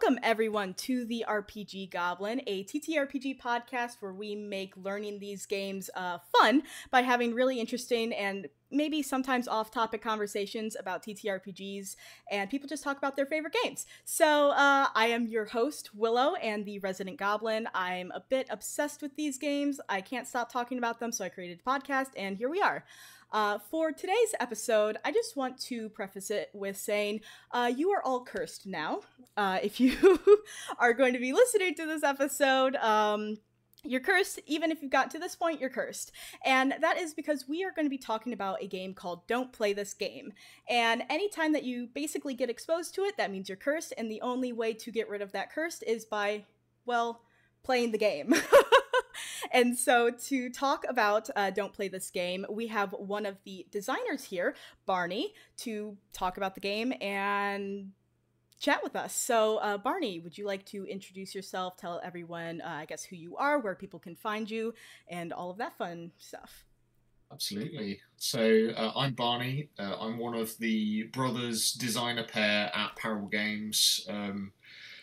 Welcome, everyone, to the RPG Goblin, a TTRPG podcast where we make learning these games fun by having really interesting and maybe sometimes off-topic conversations about TTRPGs, and people just talk about their favorite games. So I am your host, Willow, and the resident goblin. I'm a bit obsessed with these games. I can't stop talking about them, so I created a podcast, and here we are. For today's episode, I just want to preface it with saying you are all cursed now. If you are going to be listening to this episode, you're cursed. Even if you've got to this point, you're cursed. And that is because we are going to be talking about a game called Don't Play This Game. And anytime that you basically get exposed to it, that means you're cursed. And the only way to get rid of that curse is by, well, playing the game. And so to talk about Don't Play This Game, we have one of the designers here, Barney, to talk about the game and chat with us. So Barney, would you like to introduce yourself, tell everyone, I guess, who you are, where people can find you, and all of that fun stuff? Absolutely. So I'm Barney. I'm one of the brothers designer pair at Parable Games,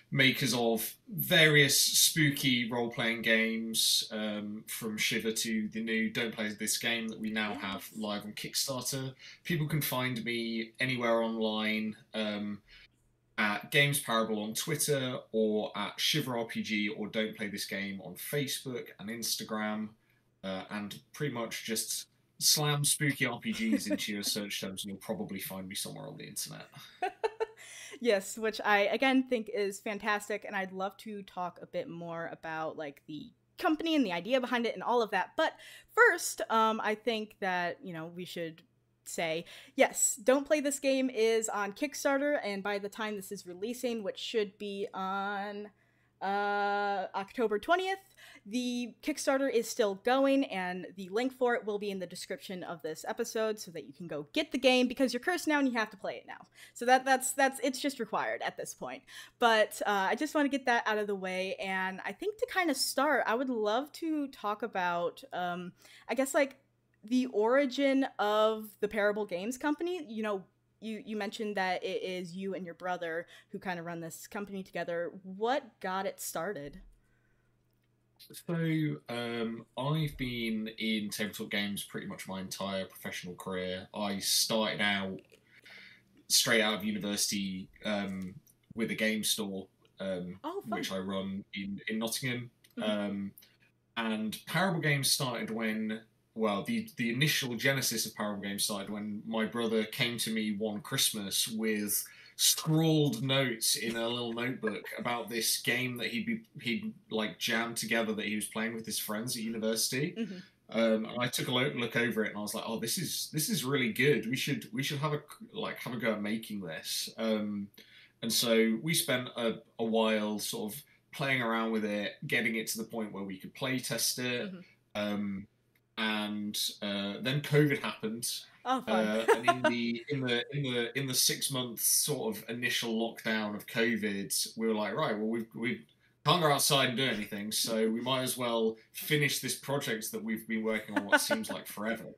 makers of various spooky role-playing games, from Shiver to the new Don't Play This Game that we now have live on Kickstarter. People can find me anywhere online, at Games Parable on Twitter, or at Shiver RPG or Don't Play This Game on Facebook and Instagram, and pretty much just slam spooky RPGs into your search terms and you'll probably find me somewhere on the internet. Yes, which I, again, think is fantastic, and I'd love to talk a bit more about, like, the company and the idea behind it and all of that. But first, I think that, we should say, yes, Don't Play This Game is on Kickstarter, and by the time this is releasing, which should be on October 20th, the Kickstarter is still going, and the link for it will be in the description of this episode so that you can go get the game, because you're cursed now and you have to play it now. So that's it's just required at this point. But I just want to get that out of the way, and I think to kind of start, I would love to talk about I guess, like, the origin of the Parable Games company. You mentioned that it is you and your brother who kind of run this company together. What got it started? So, I've been in tabletop games pretty much my entire professional career. I started out straight out of university with a game store, which I run in Nottingham. Mm-hmm. And Parable Games started when, well, the initial genesis of Parable Games started when my brother came to me one Christmas with scrawled notes in a little notebook about this game that he'd like jammed together that he was playing with his friends at university. Mm-hmm. And I took a look over it and I was like, oh, this is really good. We should have a go at making this. And so we spent a while sort of playing around with it, getting it to the point where we could play test it. Mm-hmm. And then COVID happened. Oh, fun. And in the 6 months sort of initial lockdown of COVID, we were like, right, well, we can't go outside and do anything, so we might as well finish this project that we've been working on what seems like forever.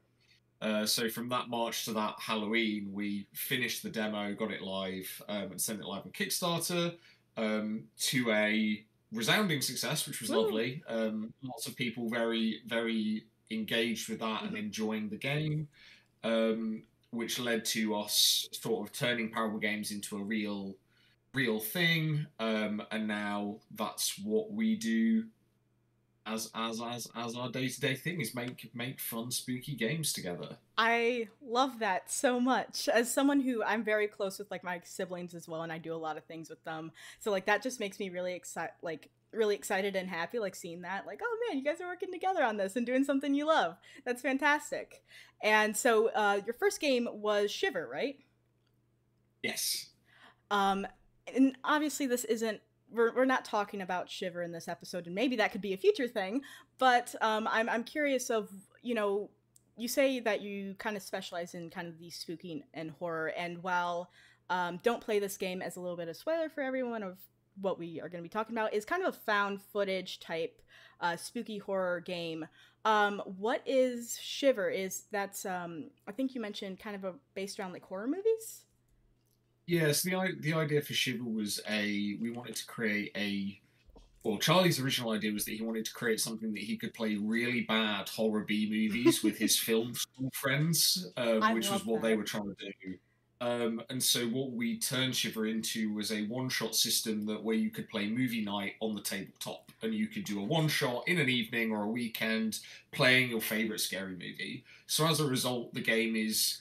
So from that March to that Halloween, we finished the demo, got it live, and sent it live on Kickstarter, to a resounding success, which was lovely. Lots of people very, very engaged with that and enjoying the game, which led to us sort of turning Parable Games into a real thing, and now that's what we do as our day-to-day thing, is make fun spooky games together. I love that so much. As someone who, I'm very close with, like, my siblings as well, and I do a lot of things with them, so, like, that just makes me really excited and happy, like, seeing that, like, oh man, you guys are working together on this and doing something you love. That's fantastic. And so your first game was Shiver, right? Yes. And obviously this isn't, we're not talking about Shiver in this episode, and maybe that could be a future thing, but I'm curious of, you say that you kind of specialize in kind of the spooky and horror, and while Don't Play This Game, as a little bit of spoiler for everyone of what we are going to be talking about, is kind of a found footage type spooky horror game. What is Shiver? That's I think you mentioned kind of based around, like, horror movies? Yes, the idea for Shiver was we wanted to create well, Charlie's original idea was that he wanted to create something that he could play really bad horror B movies with his film school friends, I which was love what they that. were trying to do. And so what we turned Shiver into was a one-shot system that where you could play movie night on the tabletop, and you could do a one-shot in an evening or a weekend playing your favorite scary movie. So as a result, the game is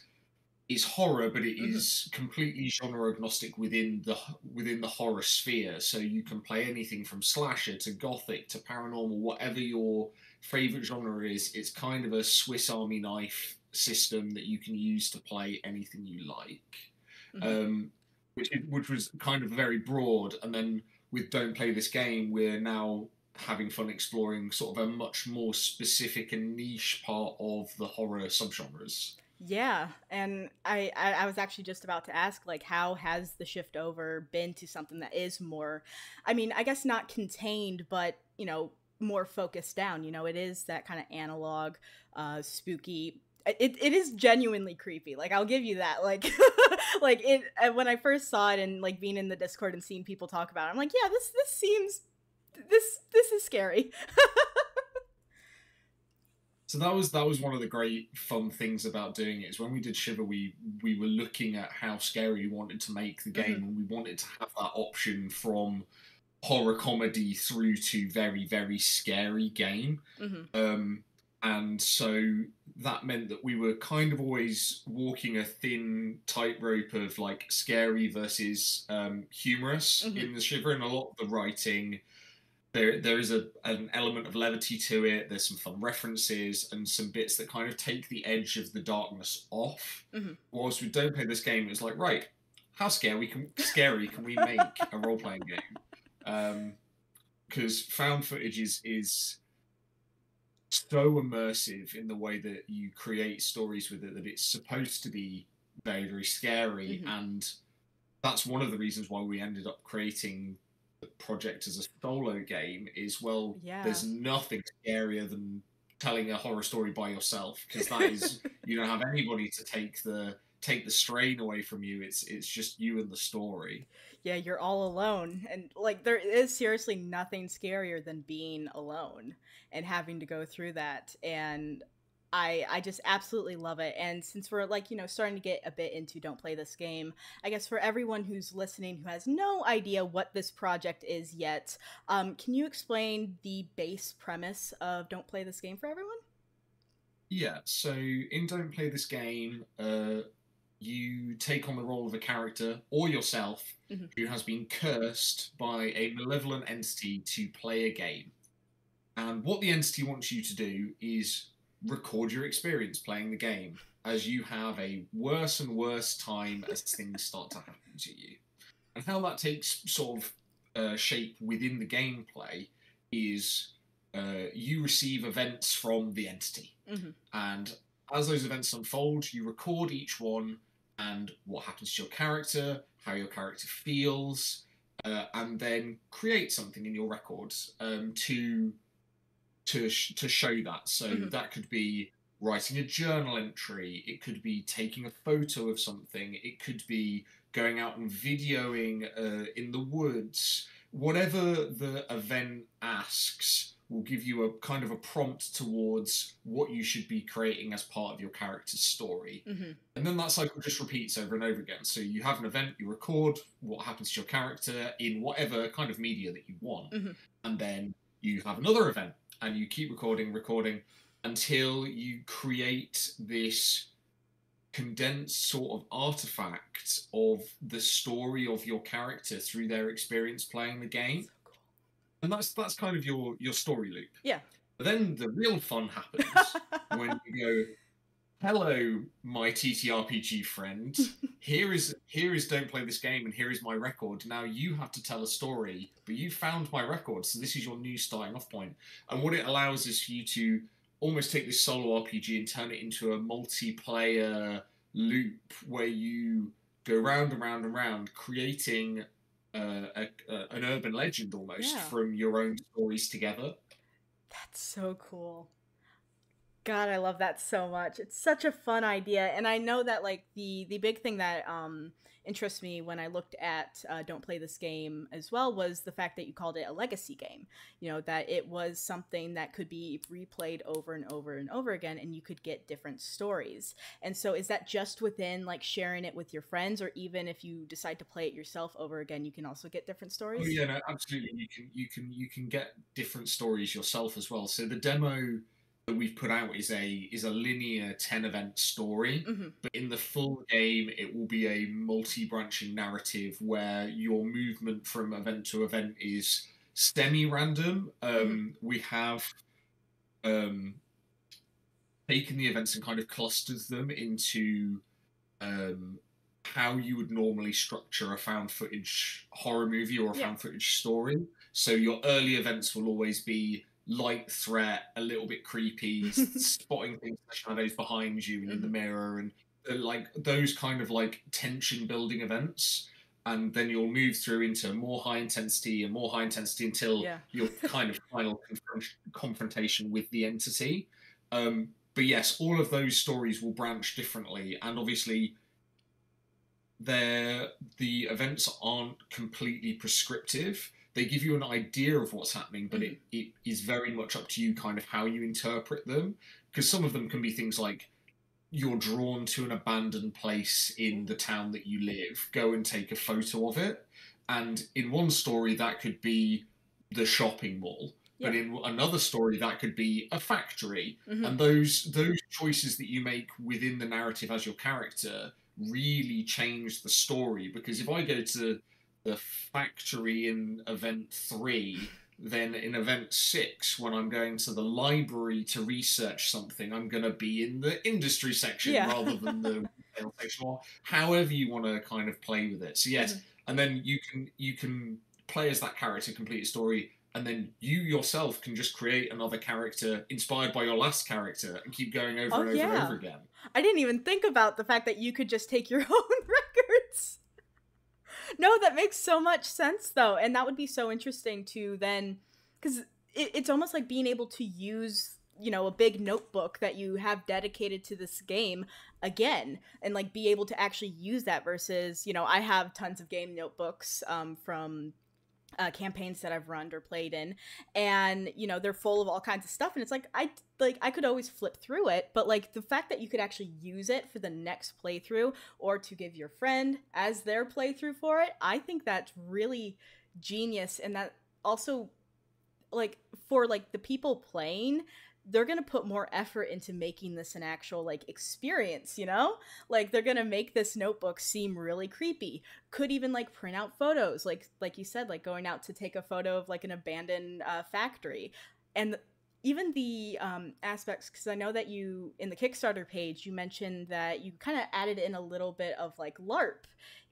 horror, but it Hmm. is completely genre agnostic within the horror sphere. So you can play anything from slasher to gothic to paranormal, whatever your favorite genre is. It's kind of a Swiss Army knife system that you can use to play anything you like, Hmm. um, which was kind of very broad. And then with Don't Play This Game, we're now having fun exploring sort of a much more specific and niche part of the horror subgenres. Yeah, and I was actually just about to ask, like, how has the shift over been to something that is more, I mean, I guess not contained, but more focused down. It is that kind of analog, spooky. It is genuinely creepy. Like, I'll give you that. Like, like it when I first saw it and like being in the Discord and seeing people talk about it, I'm like, yeah, this seems this is scary. So that was one of the great fun things about doing it is when we did Shiver, we were looking at how scary we wanted to make the Hmm. game, and we wanted to have that option from horror comedy through to very very scary game. Hmm. Um, and so that meant that we were kind of always walking a thin tightrope of like scary versus humorous Hmm. in the Shiver, and a lot of the writing there is an element of levity to it. There's some fun references and some bits that kind of take the edge of the darkness off. Hmm. Whilst we don't play this game, it's like, right, how scary can we make a role playing game? Because found footage is so immersive in the way that you create stories with it that it's supposed to be very very scary, Hmm. and that's one of the reasons why we ended up creating the project as a solo game. Is, well, Yeah. there's nothing scarier than telling a horror story by yourself, because that is, you don't have anybody to take the strain away from you. It's just you and the story. Yeah, you're all alone. And like there is seriously nothing scarier than being alone and having to go through that. And I just absolutely love it. And since we're like, starting to get a bit into Don't Play This Game, I guess for everyone who's listening who has no idea what this project is yet, can you explain the base premise of Don't Play This Game for everyone? Yeah, so in Don't Play This Game, you take on the role of a character or yourself Hmm. who has been cursed by a malevolent entity to play a game. And what the entity wants you to do is record your experience playing the game as you have a worse and worse time as things start to happen to you. And how that takes sort of shape within the gameplay is you receive events from the entity. Hmm. And as those events unfold, you record each one and what happens to your character, how your character feels, and then create something in your records to show that. So Hmm. that could be writing a journal entry, it could be taking a photo of something, it could be going out and videoing in the woods. Whatever the event asks will give you a kind of a prompt towards what you should be creating as part of your character's story. Hmm. And then that cycle just repeats over and over again. So you have an event, you record what happens to your character in whatever kind of media that you want, Hmm. and then you have another event, and you keep recording until you create this condensed sort of artifact of the story of your character through their experience playing the game. So cool. And that's kind of your story loop. Yeah. But then the real fun happens when you go, hello, my TTRPG friend. Here is Don't Play This Game, and here is my record. Now you have to tell a story, but you found my record, so this is your new starting off point. And what it allows is for you to almost take this solo RPG and turn it into a multiplayer loop where you go round and round and round, creating an urban legend almost Yeah. from your own stories together. That's so cool. God, I love that so much. It's such a fun idea, and I know that like the big thing that interests me when I looked at Don't Play This Game as well was the fact that you called it a legacy game. You know, that it was something that could be replayed over and over and over again, and you could get different stories. And so, is that just within like sharing it with your friends, or even if you decide to play it yourself over again, you can also get different Oh stories? yeah, no, absolutely. You can get different stories yourself as well. So the demo that we've put out is a linear 10 event story, Mm-hmm. but in the full game it will be a multi-branching narrative where your movement from event to event is semi-random. Mm-hmm. We have um, taken the events and kind of clustered them into um, how you would normally structure a found footage horror movie or a Yeah. found footage story. So your early events will always be light threat, a little bit creepy, spotting things in the shadows behind you and in the Mm-hmm. mirror, and like those kind of like tension building events. And then you'll move through into more high intensity and more high intensity until Yeah. your kind of final confrontation with the entity. But yes, all of those stories will branch differently, and obviously the events aren't completely prescriptive. They give you an idea of what's happening, but Mm-hmm. it is very much up to you kind of how you interpret them. Because some of them can be things like you're drawn to an abandoned place in the town that you live, go and take a photo of it. And in one story, that could be the shopping mall. But Yeah. in another story, that could be a factory. Mm-hmm. And those choices that you make within the narrative as your character really change the story. Because if I go to the factory in event 3, then in event 6, when I'm going to the library to research something, I'm going to be in the industry section Yeah. rather than the retail section, or however you want to kind of play with it. So Mm-hmm. yes, and then you can play as that character, complete a story, and then you yourself can just create another character inspired by your last character and keep going over Oh and over and over yeah. again. I didn't even think about the fact that you could just take your own records. No, that makes so much sense though, and that would be so interesting to then, because it's almost like being able to use a big notebook that you have dedicated to this game again, and like be able to actually use that versus I have tons of game notebooks from campaigns that I've run or played in, and they're full of all kinds of stuff, and it's like I could always flip through it, but like the fact that you could actually use it for the next playthrough or to give your friend as their playthrough for it, I think that's really genius, and that also like for like the people playing, they're gonna put more effort into making this an actual like experience, like they're gonna make this notebook seem really creepy. Could even like print out photos, like you said, like going out to take a photo of like an abandoned factory. And even the aspects, because I know that you in the Kickstarter page you mentioned that you kind of added in a little bit of like LARP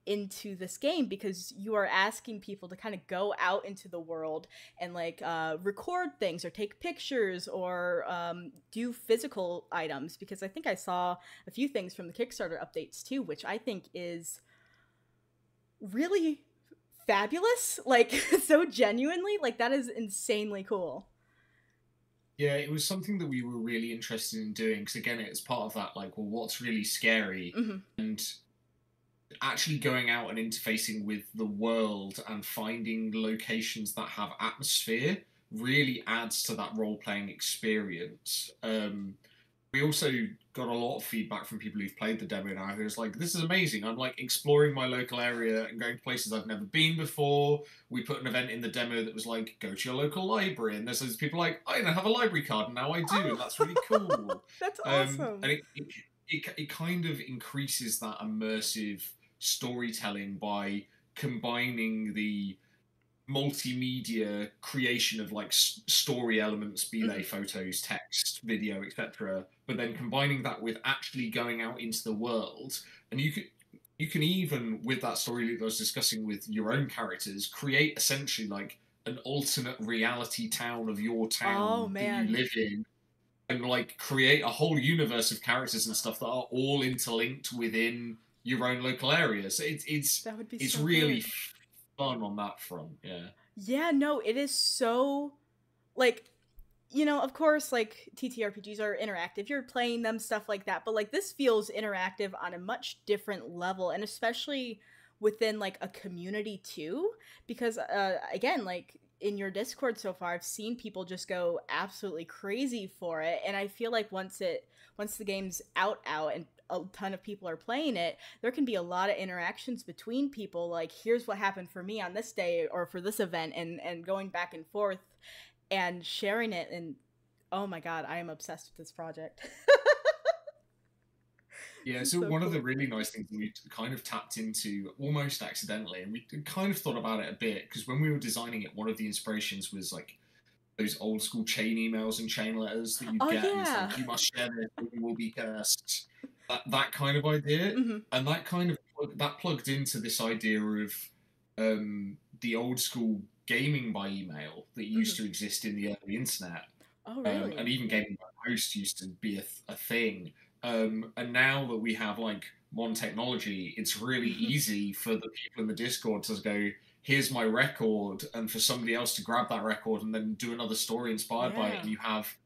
into this game, because you are asking people to kind of go out into the world and like record things or take pictures or do physical items, because I think I saw a few things from the Kickstarter updates too, which I think is really fabulous, like so genuinely, like that is insanely cool. Yeah, it was something that we were really interested in doing because again, it's part of that like, well, what's really scary, Mm-hmm. and actually going out and interfacing with the world and finding locations that have atmosphere really adds to that role playing experience. We also got a lot of feedback from people who've played the demo now who's like, this is amazing. I'm like exploring my local area and going to places I've never been before. We put an event in the demo that was like, go to your local library. And there's those people like, I don't have a library card and now I do. And that's really cool. That's And awesome. it kind of increases that immersive storytelling by combining the multimedia creation of like story elements, be they Mm-hmm. photos, text, video, etc., but then combining that with actually going out into the world. And you can even, with that story that I was discussing with your own characters, create essentially like an alternate reality town of your Oh town that you man. live in, and like create a whole universe of characters and stuff that are all interlinked within your own local area. So That would be it's so really good. fun on that front. Yeah. Yeah, no, it is so like you know, of course, like TTRPGs are interactive. You're playing them, stuff like that. But like this feels interactive on a much different level, and especially within like a community too. Because again, like in your Discord so far, I've seen people just go absolutely crazy for it, and I feel like once the game's out and a ton of people are playing it, there can be a lot of interactions between people. Like, here's what happened for me on this day or for this event, and going back and forth and sharing it. And oh my god, I am obsessed with this project. Yeah, This is so so one of the cool. really nice things we kind of tapped into almost accidentally, and we kind of thought about it a bit, because when we were designing it, one of the inspirations was like those old school chain emails and chain letters that you'd Oh get, and it's yeah. like, you must share this or you will be cursed. That kind of idea. Hmm. And that kind of that plugged into this idea of the old school gaming by email that used Hmm. to exist in the early internet. Oh And really? even gaming by post used to be a thing. And now that we have like modern technology, it's really easy for the people in the Discord to go, here's my record, and for somebody else to grab that record and then do another story inspired by it. Yeah. And you have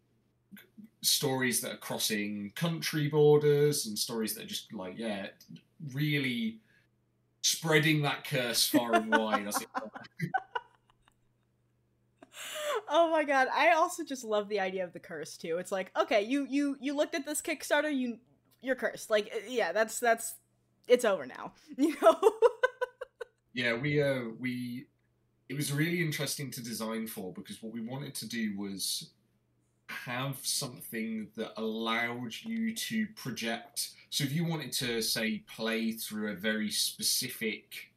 stories that are crossing country borders and stories that are just like, yeah, really spreading that curse far and wide. As it Oh my god, I also just love the idea of the curse too. It's like, okay, you looked at this Kickstarter, you're cursed. Like, yeah, that's it's over now. You know? yeah, we it was really interesting to design for, because what we wanted to do was have something that allowed you to project. So if you wanted to, say, play through a very specific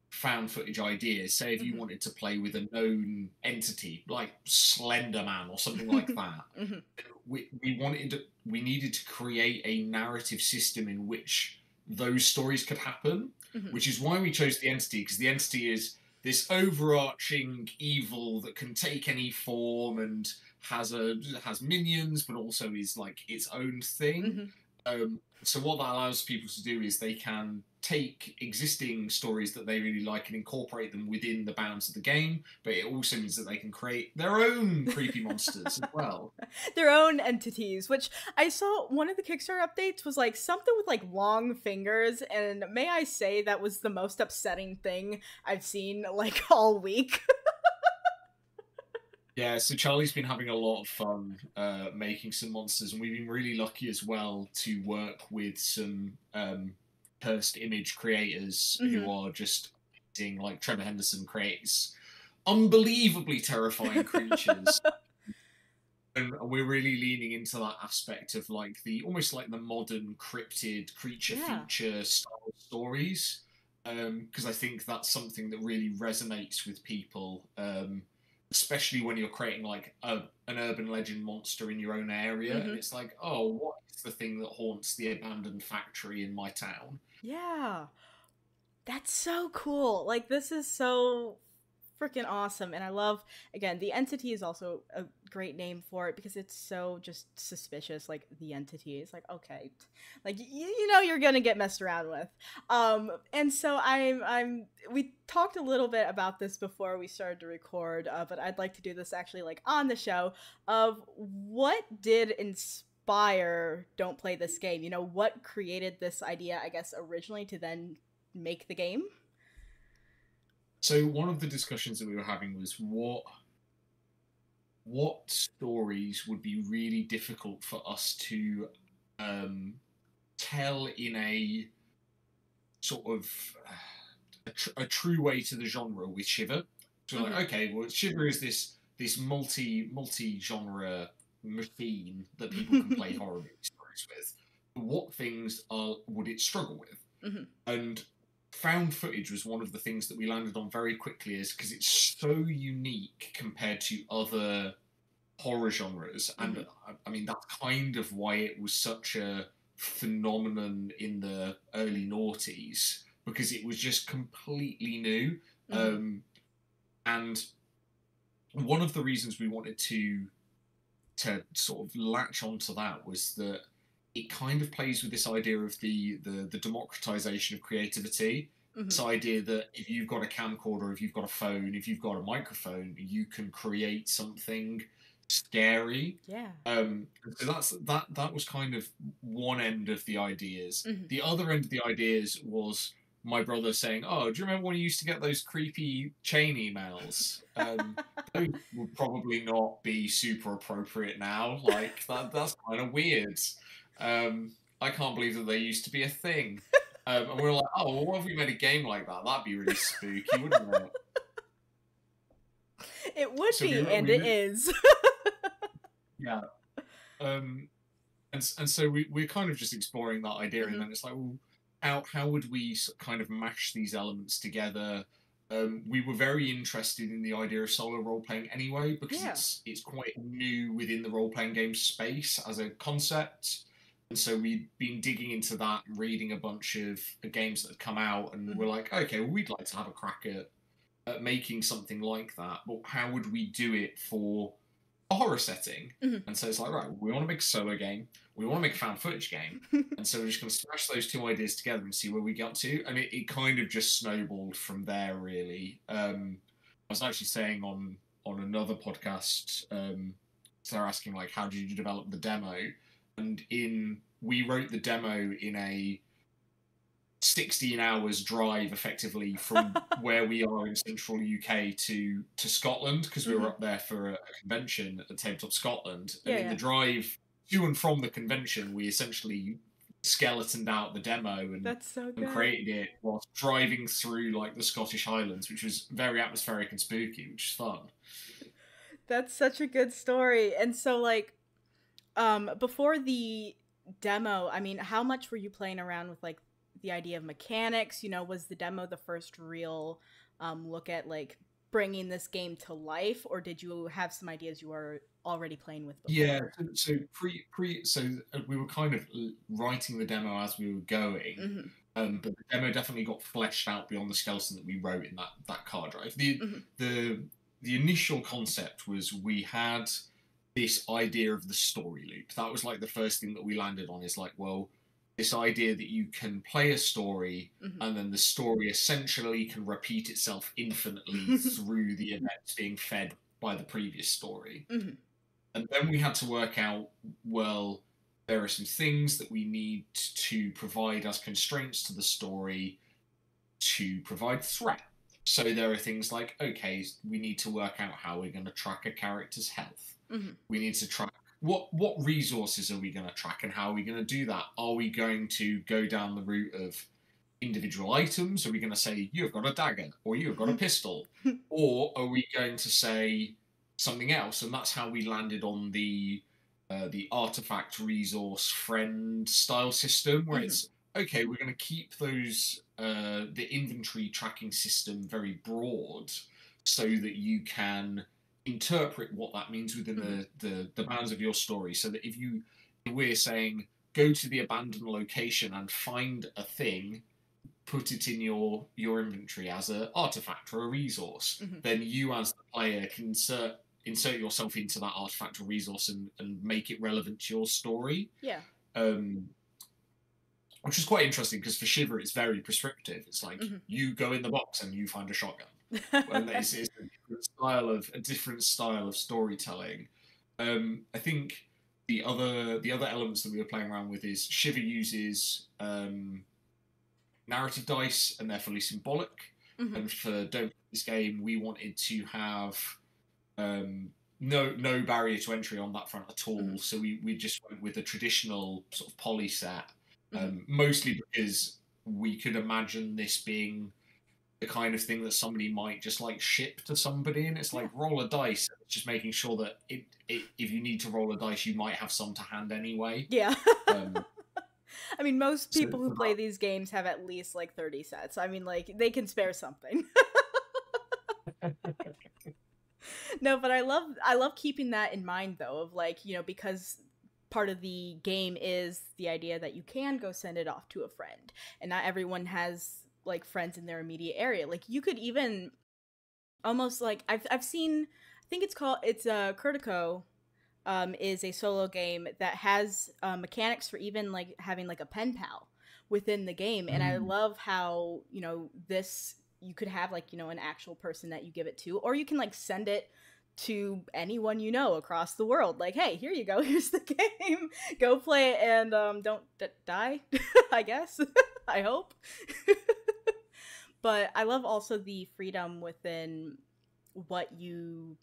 found footage idea, say if you Hmm. wanted to play with a known entity like Slender Man or something like that, Hmm. we needed to create a narrative system in which those stories could happen, Hmm. which is why we chose the entity, because the entity is this overarching evil that can take any form and has minions, but also is like its own thing. Hmm. So what that allows people to do is they can take existing stories that they really like and incorporate them within the bounds of the game, but it also means that they can create their own creepy monsters as well. Their own entities, which I saw one of the Kickstarter updates was like something with like long fingers, and may I say that was the most upsetting thing I've seen like all week. Yeah, so Charlie's been having a lot of fun making some monsters, and we've been really lucky as well to work with some cursed image creators who Hmm. are just amazing. Like Trevor Henderson creates unbelievably terrifying creatures, and we're really leaning into that aspect of like the almost like the modern cryptid creature Yeah. feature style stories, because I think that's something that really resonates with people, especially when you're creating like an urban legend monster in your own area, and Hmm. it's like, oh, what is the thing that haunts the abandoned factory in my town? Yeah. That's so cool. Like, this is so freaking awesome. And I love, again, the entity is also a great name for it because it's so just suspicious. Like, the entity is like, okay, like, you know, you're gonna get messed around with. And so we talked a little bit about this before we started to record, but I'd like to do this actually, like, on the show of what did inspire Don't Play This Game? You know, what created this idea, I guess, originally to then make the game? So one of the discussions that we were having was what stories would be really difficult for us to um, tell in a sort of a true way to the genre with Shiver. So Hmm. like, okay, well, Shiver is this multi genre machine that people can play horror movie stories with. What things would it struggle with? Hmm. And found footage was one of the things that we landed on very quickly, is because it's so unique compared to other horror genres, and Hmm. I mean that's kind of why it was such a phenomenon in the early noughties, because it was just completely new. Hmm. um, and one of the reasons we wanted to sort of latch onto that was that it kind of plays with this idea of the democratization of creativity. Hmm. This idea that if you've got a camcorder, if you've got a phone, if you've got a microphone, you can create something scary. Yeah. So that was kind of one end of the ideas. Mm-hmm. The other end of the ideas was my brother saying, "Oh, do you remember when you used to get those creepy chain emails? Those would probably not be super appropriate now. Like that's kind of weird. I can't believe that they used to be a thing." And we were like, "Oh, well, what if we made a game like that? That'd be really spooky, wouldn't it?" It would So be, and it is. yeah. And so we're kind of just exploring that idea, Mm-hmm. and then it's like, well, how would we kind of mash these elements together? We were very interested in the idea of solo role playing anyway, because Yeah. it's quite new within the role playing game space as a concept. And so we'd been digging into that and reading a bunch of games that had come out, and Mm-hmm. we're like, okay, well, we'd like to have a crack at making something like that, but how would we do it for a horror setting? Mm-hmm. And so it's like, right, we want to make a solo game, we want to make a found footage game, and so we're just going to smash those two ideas together and see where we get to. And it kind of just snowballed from there, really. I was actually saying on another podcast, they're asking like, how did you develop the demo? And we wrote the demo in a 16 hours drive effectively from where we are in central UK to Scotland, because we were up there for a convention at Tabletop Scotland. And in the drive to and from the convention, we essentially skeletoned out the demo That's so good. and created it whilst driving through like the Scottish Highlands, which was very atmospheric and spooky, which is fun. That's such a good story. And so like before the demo, I mean, how much were you playing around with like the idea of mechanics? You know, was the demo the first real look at like bringing this game to life, or did you have some ideas you were already playing with before? Yeah, so we were kind of writing the demo as we were going, Mm-hmm. but the demo definitely got fleshed out beyond the skeleton that we wrote in that car drive. The initial concept was we had this idea of the story loop. That was like the first thing that we landed on, is like, well, this idea that you can play a story and then the story essentially can repeat itself infinitely through the events being fed by the previous story. And then we had to work out, well, there are some things that we need to provide as constraints to the story to provide threat. So there are things like, okay, we need to work out how we're going to track a character's health. We need to track what resources are we going to track, and how are we going to do that? Are we going to go down the route of individual items? Are we going to say, you've got a dagger, or you've got a pistol? Or are we going to say something else? And that's how we landed on the artifact resource friend style system, where it's, okay, we're going to keep those the inventory tracking system very broad, so that you can interpret what that means within the bounds of your story. So that if we're saying, go to the abandoned location and find a thing, put it in your inventory as an artifact or a resource, then you as the player can insert yourself into that artifact or resource and make it relevant to your story. Yeah. Which is quite interesting, because for Shiver it's very prescriptive. It's like, you go in the box and you find a shotgun. And it's a different style of storytelling. I think the other elements that we were playing around with is Shiver uses narrative dice, and they're fully symbolic. And for Don't Paly His Game, we wanted to have no barrier to entry on that front at all. So we just went with a traditional sort of poly set, mostly because we could imagine this being the kind of thing that somebody might just like ship to somebody, and it's like, roll a dice, just making sure that if you need to roll a dice, you might have some to hand anyway. Yeah. I mean, most people who play these games have at least like 30 sets. I mean, like, they can spare something. No, but I love keeping that in mind, though, of like, you know, because part of the game is the idea that you can go send it off to a friend, and not everyone has like friends in their immediate area. Like, you could even almost like I've seen, I think it's Curtico is a solo game that has mechanics for even like having like a pen pal within the game. And I love how, you know, this, you could have like, you know, an actual person that you give it to, or you can like send it to anyone you know across the world. Like, hey, here you go. Here's the game. Go play it and don't die, I guess. I hope. But I love also the freedom within what you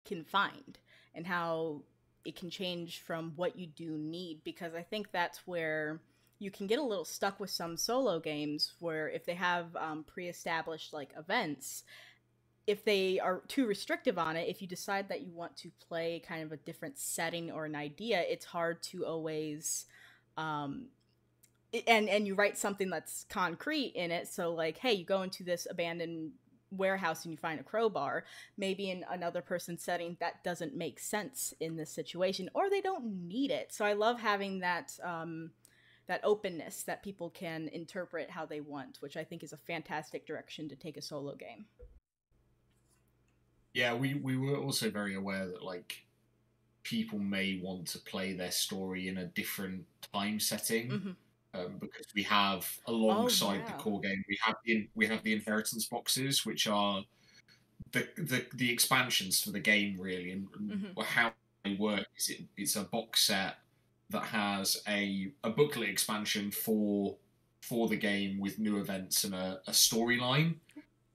can find and how it can change from what you do need, because I think that's where you can get a little stuck with some solo games where if they have pre-established like events, if they are too restrictive on it, if you decide that you want to play kind of a different setting or an idea, it's hard to always and you write something that's concrete in it. So like, hey, you go into this abandoned warehouse and you find a crowbar. Maybe in another person's setting that doesn't make sense in this situation, or they don't need it. So I love having that that openness that people can interpret how they want, which I think is a fantastic direction to take a solo game. Yeah, we were also very aware that like people may want to play their story in a different time setting. Mm-hmm. Because we have alongside the core game, we have the inheritance boxes, which are the expansions for the game, really, and mm-hmm. how they work is it's a box set that has a booklet expansion for the game with new events and a storyline,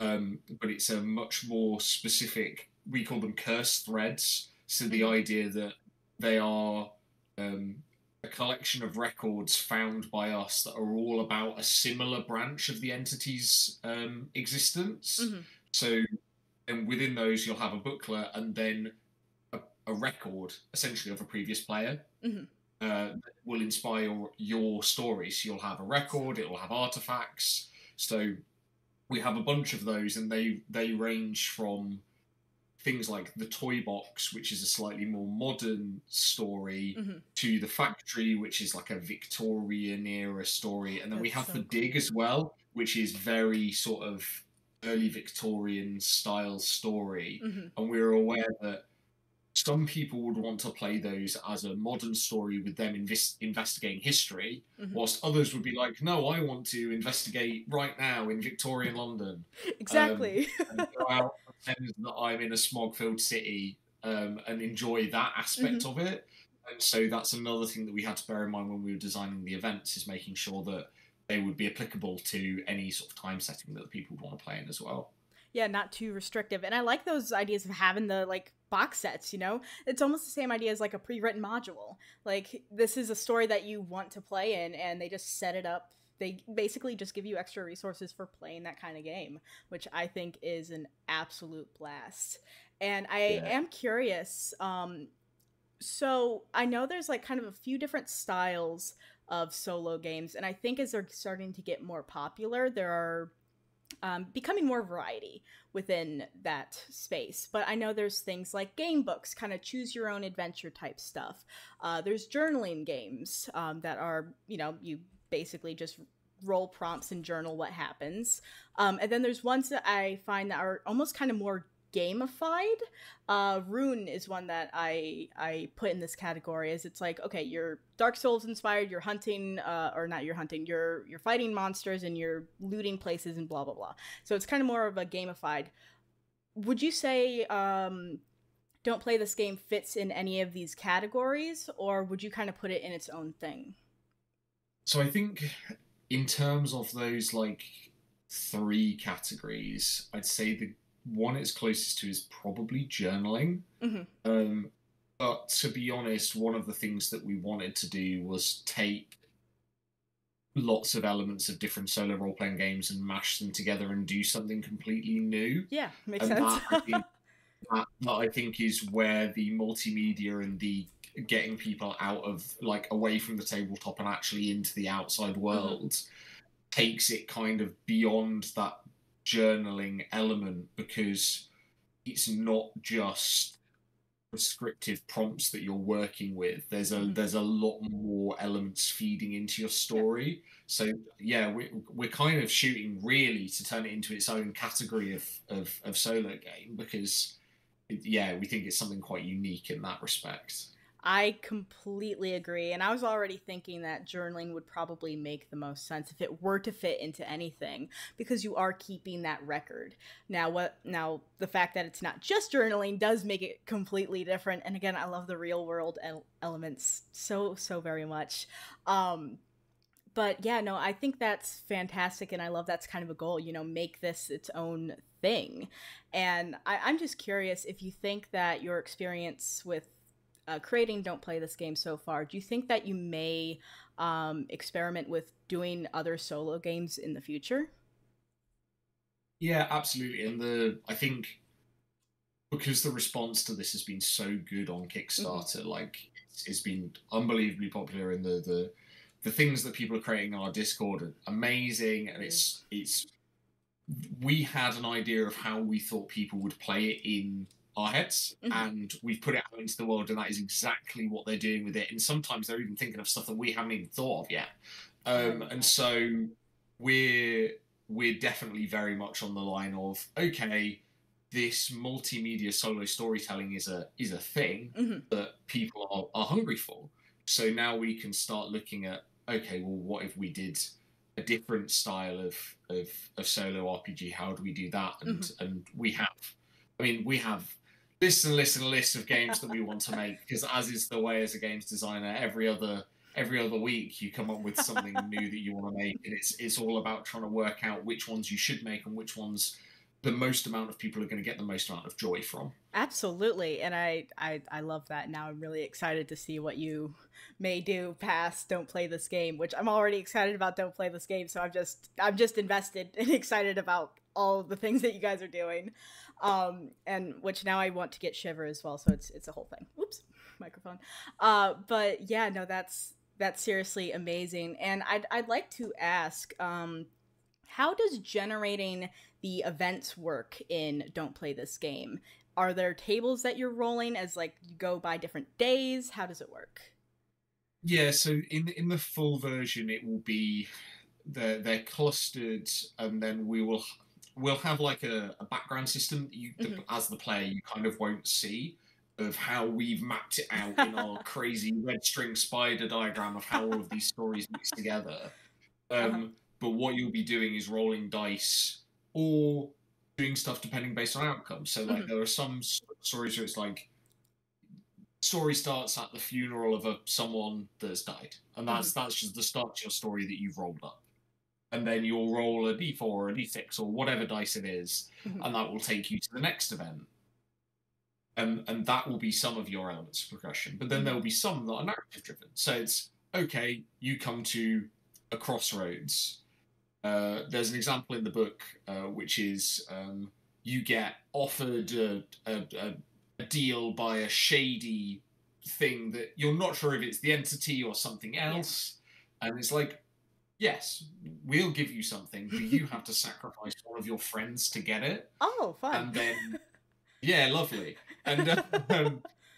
but it's a much more specific. We call them curse threads. So the idea that they are a collection of records found by us that are all about a similar branch of the entity's existence. Mm-hmm. So, and within those, you'll have a booklet and then a record, essentially, of a previous player. Mm-hmm. That will inspire your story. So you'll have a record, it'll have artifacts. So we have a bunch of those, and they range from things like the toy box, which is a slightly more modern story, mm-hmm. to the factory, which is like a Victorian era story, and then we have the dig as well, which is very sort of early Victorian style story. Mm-hmm. And we're aware that some people would want to play those as a modern story with them investigating history, mm-hmm. whilst others would be like, no, I want to investigate right now in Victorian London. Exactly. And go out and pretend that I'm in a smog-filled city and enjoy that aspect mm-hmm. of it. And so that's another thing that we had to bear in mind when we were designing the events, is making sure that they would be applicable to any sort of time setting that people would want to play in as well. Yeah, not too restrictive. And I like those ideas of having the like box sets, you know? It's almost the same idea as like a pre-written module. Like, this is a story that you want to play in, and they just set it up. They basically just give you extra resources for playing that kind of game, which I think is an absolute blast. And I am curious, so I know there's like kind of a few different styles of solo games, and I think as they're starting to get more popular, there are becoming more variety within that space. But I know there's things like game books, kind of choose your own adventure type stuff. There's journaling games that are, you know, you basically just roll prompts and journal what happens. And then there's ones that I find that are almost kind of more gamified. Rune is one that I put in this category, as it's like, okay, you're Dark Souls inspired, you're hunting, or not you're hunting, you're fighting monsters and you're looting places and blah blah blah. So it's kind of more of a gamified. Would you say Don't Play This Game fits in any of these categories, or would you kind of put it in its own thing? So I think in terms of those like three categories, I'd say the one it's closest to is probably journaling. Mm-hmm. But to be honest, one of the things that we wanted to do was take lots of elements of different solo role-playing games and mash them together and do something completely new. Yeah, makes sense. That I think is where the multimedia and the getting people out of, like, away from the tabletop and actually into the outside world mm-hmm. takes it kind of beyond that journaling element, because it's not just prescriptive prompts that you're working with. There's a lot more elements feeding into your story. So yeah, we're kind of shooting really to turn it into its own category of solo game, because we think it's something quite unique in that respect. I completely agree. And I was already thinking that journaling would probably make the most sense if it were to fit into anything, because you are keeping that record. Now the fact that it's not just journaling does make it completely different. And again, I love the real world elements so very much. But yeah, no, I think that's fantastic, and I love that's kind of a goal, make this its own thing. And I'm just curious if you think that your experience with creating Don't Play This Game so far, do you think that you may experiment with doing other solo games in the future? Yeah, absolutely. And I think because the response to this has been so good on Mm-hmm. Kickstarter, like it's been unbelievably popular, and the things that people are creating on our Discord are amazing, and Mm-hmm. it's we had an idea of how we thought people would play it in our heads, Mm-hmm. and we've put it out into the world, and that is exactly what they're doing with it. And sometimes they're even thinking of stuff that we haven't even thought of yet. I love And that. so we're we're definitely very much on the line of, okay, this multimedia solo storytelling is a thing Mm-hmm. that people are hungry for. So now we can start looking at, okay, well, what if we did a different style of solo RPG? How do we do that? Mm-hmm. And we have, I mean, we have lists and lists and lists of games that we want to make, because as is the way as a games designer, every other week you come up with something new that you want to make, and it's all about trying to work out which ones you should make and which ones the most amount of people are going to get the most amount of joy from. Absolutely, and I love that. Now I'm really excited to see what you may do past Don't Play This Game, which I'm already excited about Don't Play This Game, so I'm just invested and excited about all of the things that you guys are doing. And which now I want to get Shiver as well, so it's a whole thing. Oops, microphone. But yeah, no, that's seriously amazing. And I'd like to ask, how does generating the events work in Don't Play This Game? Are there tables that you're rolling as like you go by different days? How does it work? Yeah, so in the full version, it will be they're clustered, and then we'll have like a background system that Mm-hmm. as the player you kind of won't see, of how we've mapped it out in our crazy red string spider diagram of how all of these stories mix together. Uh-huh. But what you'll be doing is rolling dice or doing stuff depending based on outcomes. So Mm-hmm. like there are some stories where it's like story starts at the funeral of someone that's died, and Mm-hmm. that's just the start to your story that you've rolled up. And then you'll roll a d4 or a d6 or whatever dice it is, Mm-hmm. and that will take you to the next event. And that will be some of your elements of progression. But then Mm-hmm. there will be some that are narrative driven. So it's okay, you come to a crossroads. There's an example in the book, which is you get offered a deal by a shady thing that you're not sure if it's the entity or something Yeah. else. And it's like, yes, we'll give you something, but you have to sacrifice one of your friends to get it. Oh, fun. And then, yeah, lovely. And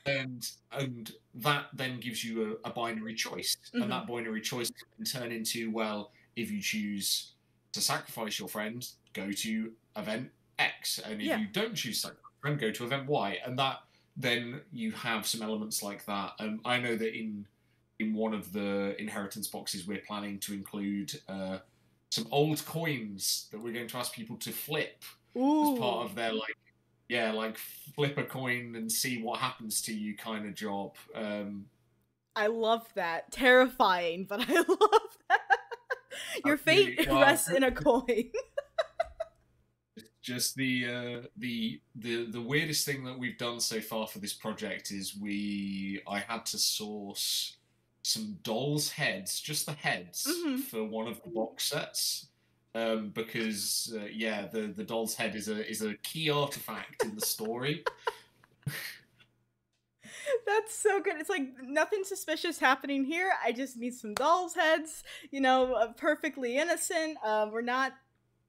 and that then gives you a binary choice, and Mm-hmm. that binary choice can turn into, well, if you choose to sacrifice your friend, go to event X, and if Yeah. you don't choose to sacrifice your friend, go to event Y, and that then you have some elements like that. I know that in one of the inheritance boxes we're planning to include some old coins that we're going to ask people to flip as part Ooh. of their like, yeah, like flip a coin and see what happens to you kind of job. I love that. Terrifying, but I love that. Your fate Absolutely. Well, rests in a coin. just the weirdest thing that we've done so far for this project is I had to source some dolls' heads, just the heads, Mm-hmm. for one of the box sets. Because yeah, the doll's head is a key artifact in the story. That's so good. It's like nothing suspicious happening here. I just need some dolls' heads, perfectly innocent. We're not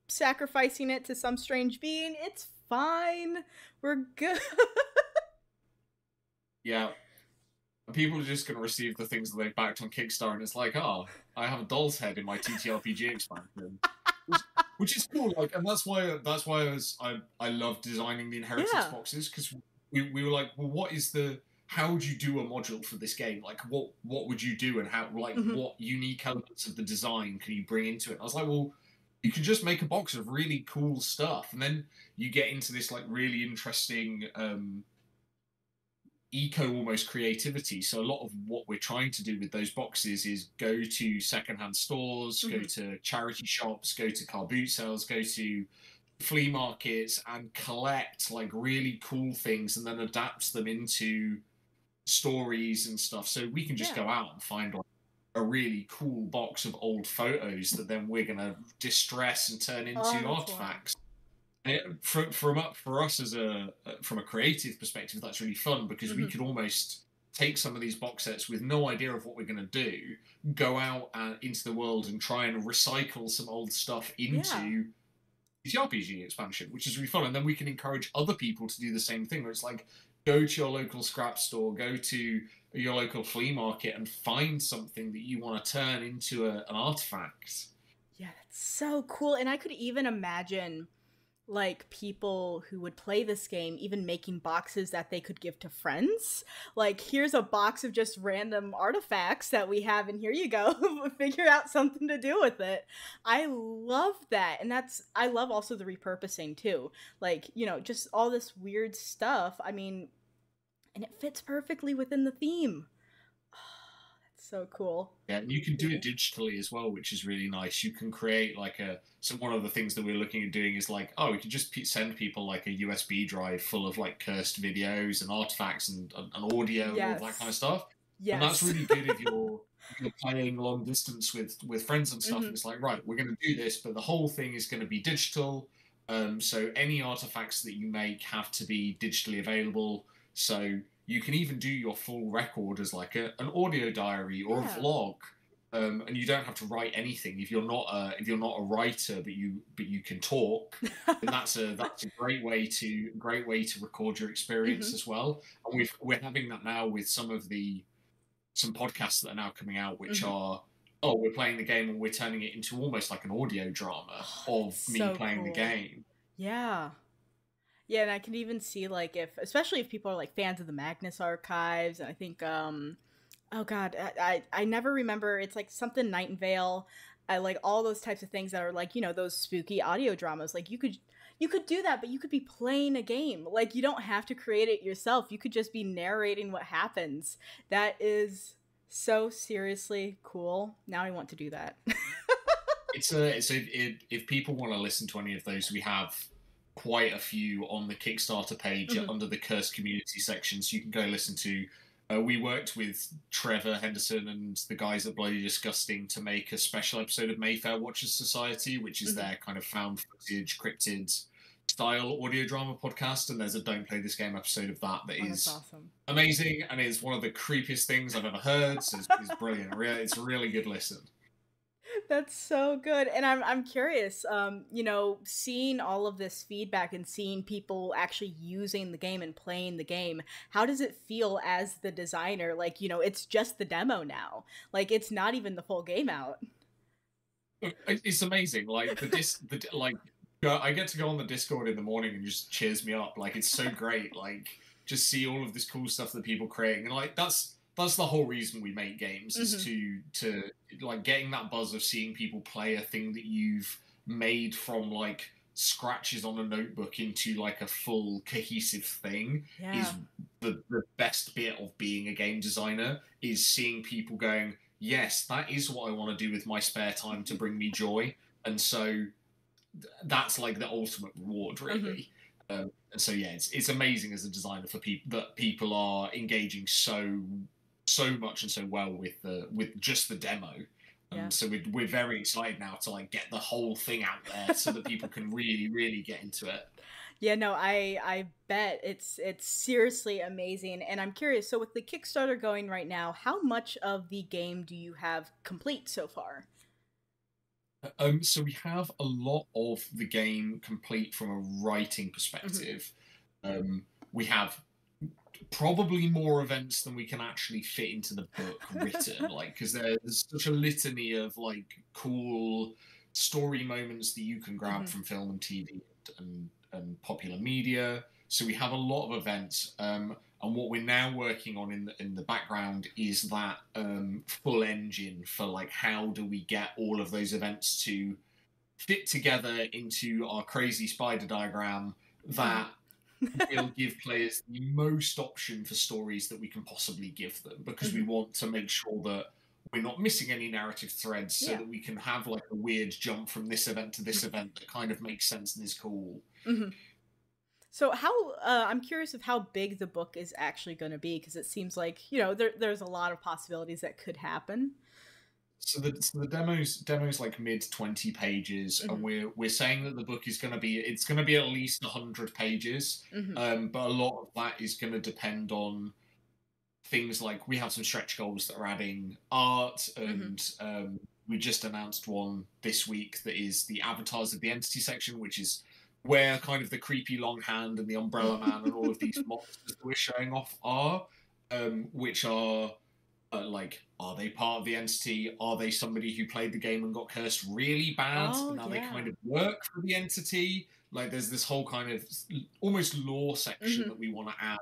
sacrificing it to some strange being. It's fine. We're good. Yeah, and people are just going to receive the things that they've backed on Kickstarter, and it's like, oh, I have a doll's head in my TTRPG expansion, which, which is cool. Like, and that's why I love designing the inheritance Yeah. boxes, because we were like, well, what is the how would you do a module for this game? Like, what would you do, and how, like, what unique elements of the design can you bring into it? And I was like, well, you can just make a box of really cool stuff, and then you get into this like really interesting eco almost creativity. So a lot of what we're trying to do with those boxes is go to secondhand stores, go to charity shops, go to car boot sales, go to flea markets, and collect like really cool things, and then adapt them into stories and stuff. So we can just go out and find like a really cool box of old photos that then we're gonna distress and turn into artifacts. For us as from a creative perspective, that's really fun, because we could almost take some of these box sets with no idea of what we're going to do, go out into the world and try and recycle some old stuff into TTRPG expansion, which is really fun. And then we can encourage other people to do the same thing, where it's like, go to your local scrap store, go to your local flea market, and find something that you want to turn into an artifact. Yeah, that's so cool. And I could even imagine like people who would play this game even making boxes that they could give to friends. Like, here's a box of just random artifacts that we have, and here you go. Figure out something to do with it. I love that. And I love also the repurposing too. Like, you know, just all this weird stuff. I mean, and it fits perfectly within the theme. So cool. Yeah, and you can do it digitally as well, which is really nice. You can create like so one of the things that we're looking at doing is like, we could just send people like a USB drive full of like cursed videos and artifacts and audio and all that kind of stuff. Yes. And that's really good if you're playing long distance with friends and stuff. And it's like, right, we're going to do this, but the whole thing is going to be digital. So any artifacts that you make have to be digitally available. So you can even do your full record as like an audio diary or a vlog, and you don't have to write anything if you're not a writer, but you can talk. And that's a great way to record your experience as well. And we're having that now with some podcasts that are now coming out, which are we're playing the game and we're turning it into almost like an audio drama of me playing the game. Yeah. Yeah, and I can even see, like, especially if people are, like, fans of the Magnus Archives, and I think, oh god, I never remember, it's, like, something Night and Vale, I like all those types of things that are, like, you know, those spooky audio dramas, like, you could do that, but you could be playing a game, like, you don't have to create it yourself, you could just be narrating what happens. That is so seriously cool. Now I want to do that. If people want to listen to any of those, we have quite a few on the Kickstarter page under the Cursed Community section, so you can go listen to. We worked with Trevor Henderson and the guys at Bloody Disgusting to make a special episode of Mayfair Watchers Society, which is their kind of found footage, cryptid style audio drama podcast, and there's a Don't Play This Game episode of that is awesome. Amazing, and is one of the creepiest things I've ever heard, so it's brilliant. It's a really good listen. That's so good. And I'm curious, you know, seeing all of this feedback and seeing people actually using the game and playing the game, how does it feel as the designer? Like, you know, it's just the demo now. Like, it's not even the full game out. It's amazing. Like, I get to go on the Discord in the morning and just cheers me up. Like, it's so great. Like, just see all of this cool stuff that people are creating. And, like, that's the whole reason we make games, is to like getting that buzz of seeing people play a thing that you've made from like scratches on a notebook into like a full cohesive thing is the best bit of being a game designer, is seeing people going, yes, that is what I want to do with my spare time to bring me joy. And so that's like the ultimate reward, really. And so yeah, it's amazing as a designer for people are engaging so much and so well with just the demo. So we're very excited now to like get the whole thing out there so that people can really get into it. Yeah, no, I bet it's seriously amazing. And I'm curious, so with the Kickstarter going right now, how much of the game do you have complete so far? So we have a lot of the game complete from a writing perspective. We have probably more events than we can actually fit into the book written, like, because there's such a litany of like cool story moments that you can grab from film and TV and popular media. So we have a lot of events. And what we're now working on in the background is that full engine for like how do we get all of those events to fit together into our crazy spider diagram that will give players the most option for stories that we can possibly give them, because we want to make sure that we're not missing any narrative threads, so that we can have like a weird jump from this event to this event that kind of makes sense and is cool. So how I'm curious of how big the book is actually going to be, because it seems like, you know, there's a lot of possibilities that could happen. So the demo's like mid 20 pages, and we're saying that the book is going to be at least 100 pages, but a lot of that is going to depend on things like we have some stretch goals that are adding art, and we just announced one this week that is the avatars of the entity section, which is where kind of the creepy long hand and the umbrella man and all of these monsters that we're showing off are, which are like, are they part of the entity? Are they somebody who played the game and got cursed really bad, and now they kind of work for the entity? Like, there's this whole kind of almost lore section that we want to add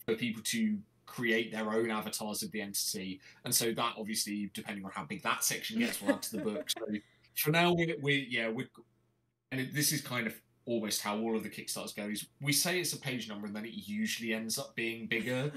for people to create their own avatars of the entity. And so that, obviously, depending on how big that section gets, will add to the book. So for now, this is kind of almost how all of the Kickstarters go, is we say it's a page number and then it usually ends up being bigger.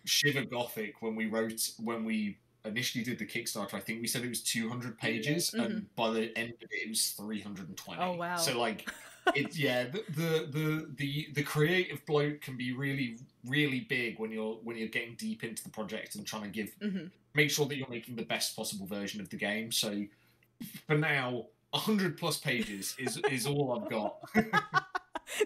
Shiver Gothic, when we initially did the Kickstarter, I think we said it was 200 pages, and by the end of it was 320. Oh wow. So like it's the creative bloat can be really, really big when you're getting deep into the project and trying to make sure that you're making the best possible version of the game. So for now, 100 plus pages is all I've got.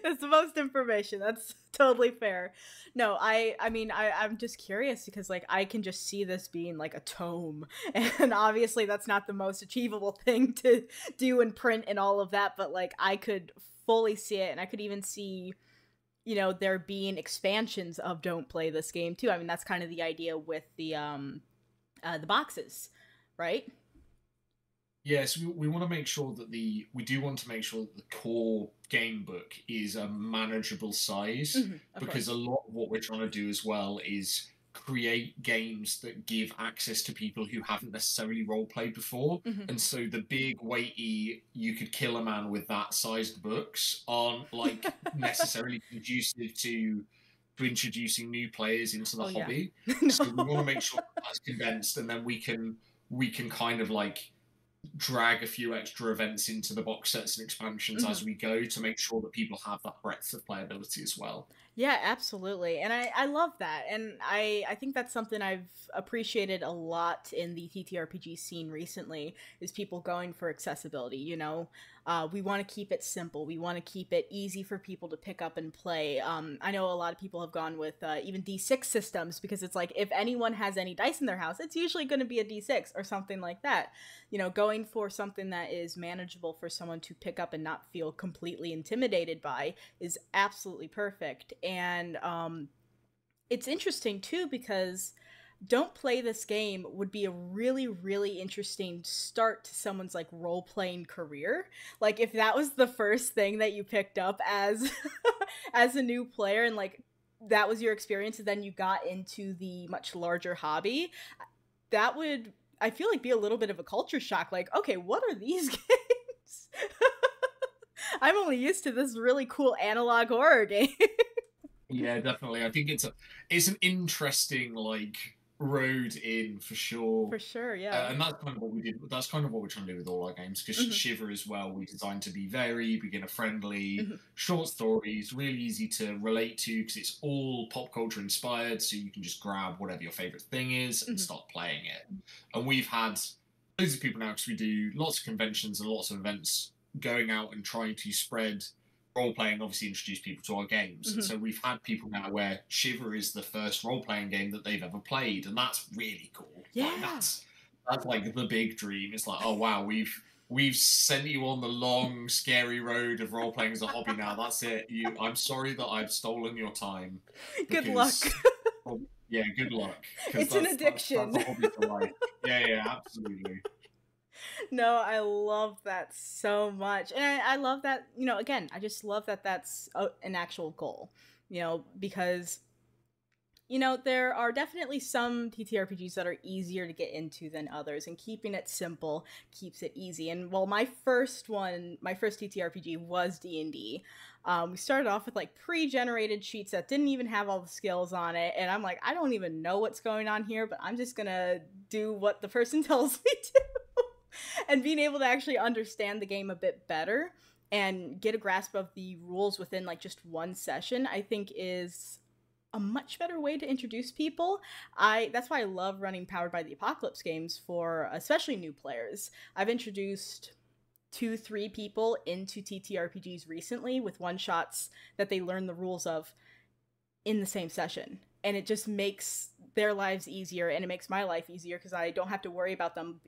That's the most information. That's totally fair. No, I'm just curious because like I can just see this being like a tome, and obviously that's not the most achievable thing to do and print and all of that, but like I could fully see it, and I could even see, you know, there being expansions of Don't Play This Game too. I mean, that's kind of the idea with the boxes, right? Yes, we want to make sure that the core game book is a manageable size, because a lot of what we're trying to do as well is create games that give access to people who haven't necessarily role played before. And so the big weighty, you could kill a man with that sized books aren't like necessarily conducive to introducing new players into the hobby. No. So we want to make sure that's condensed, and then we can kind of like drag a few extra events into the box sets and expansions as we go, to make sure that people have that breadth of playability as well. Yeah, absolutely. And I love that. And I think that's something I've appreciated a lot in the TTRPG scene recently, is people going for accessibility, you know? We want to keep it simple. We want to keep it easy for people to pick up and play. I know a lot of people have gone with even D6 systems, because it's like, if anyone has any dice in their house, it's usually going to be a D6 or something like that. You know, going for something that is manageable for someone to pick up and not feel completely intimidated by is absolutely perfect. And it's interesting too, because Don't Play This Game would be a really, really interesting start to someone's like role-playing career. Like if that was the first thing that you picked up as as a new player, and like that was your experience, and then you got into the much larger hobby, that would, I feel like, be a little bit of a culture shock. Like, okay, what are these games? I'm only used to this really cool analog horror game. Yeah, definitely. I think it's an interesting like road in, for sure. For sure, yeah. And that's kind of what we did. That's kind of what we're trying to do with all our games, because Shiver as well, we designed to be very beginner friendly, short stories, really easy to relate to, because it's all pop culture inspired, so you can just grab whatever your favorite thing is and start playing it. And we've had loads of people now, because we do lots of conventions and lots of events, going out and trying to spread role-playing, obviously introduce people to our games. And so we've had people now where Shiver is the first role-playing game that they've ever played, and that's really cool. Yeah. Like, that's like the big dream. It's like, oh wow, we've sent you on the long, scary road of role-playing as a hobby now. That's it. I'm sorry that I've stolen your time. Good luck. Yeah, good luck. It's an addiction. That's a hobby for life. Yeah, absolutely. No, I love that so much. And I love that, again, I just love that that's an actual goal, because there are definitely some TTRPGs that are easier to get into than others, and keeping it simple keeps it easy. And while my first TTRPG was D&D, we started off with like pre-generated sheets that didn't even have all the skills on it, and I'm like, I don't even know what's going on here, but I'm just gonna do what the person tells me to. And being able to actually understand the game a bit better and get a grasp of the rules within like just one session, I think is a much better way to introduce people. That's why I love running Powered by the Apocalypse games for especially new players. I've introduced 2-3 people into TTRPGs recently with one shots that they learn the rules of in the same session, and it just makes their lives easier, and it makes my life easier because I don't have to worry about them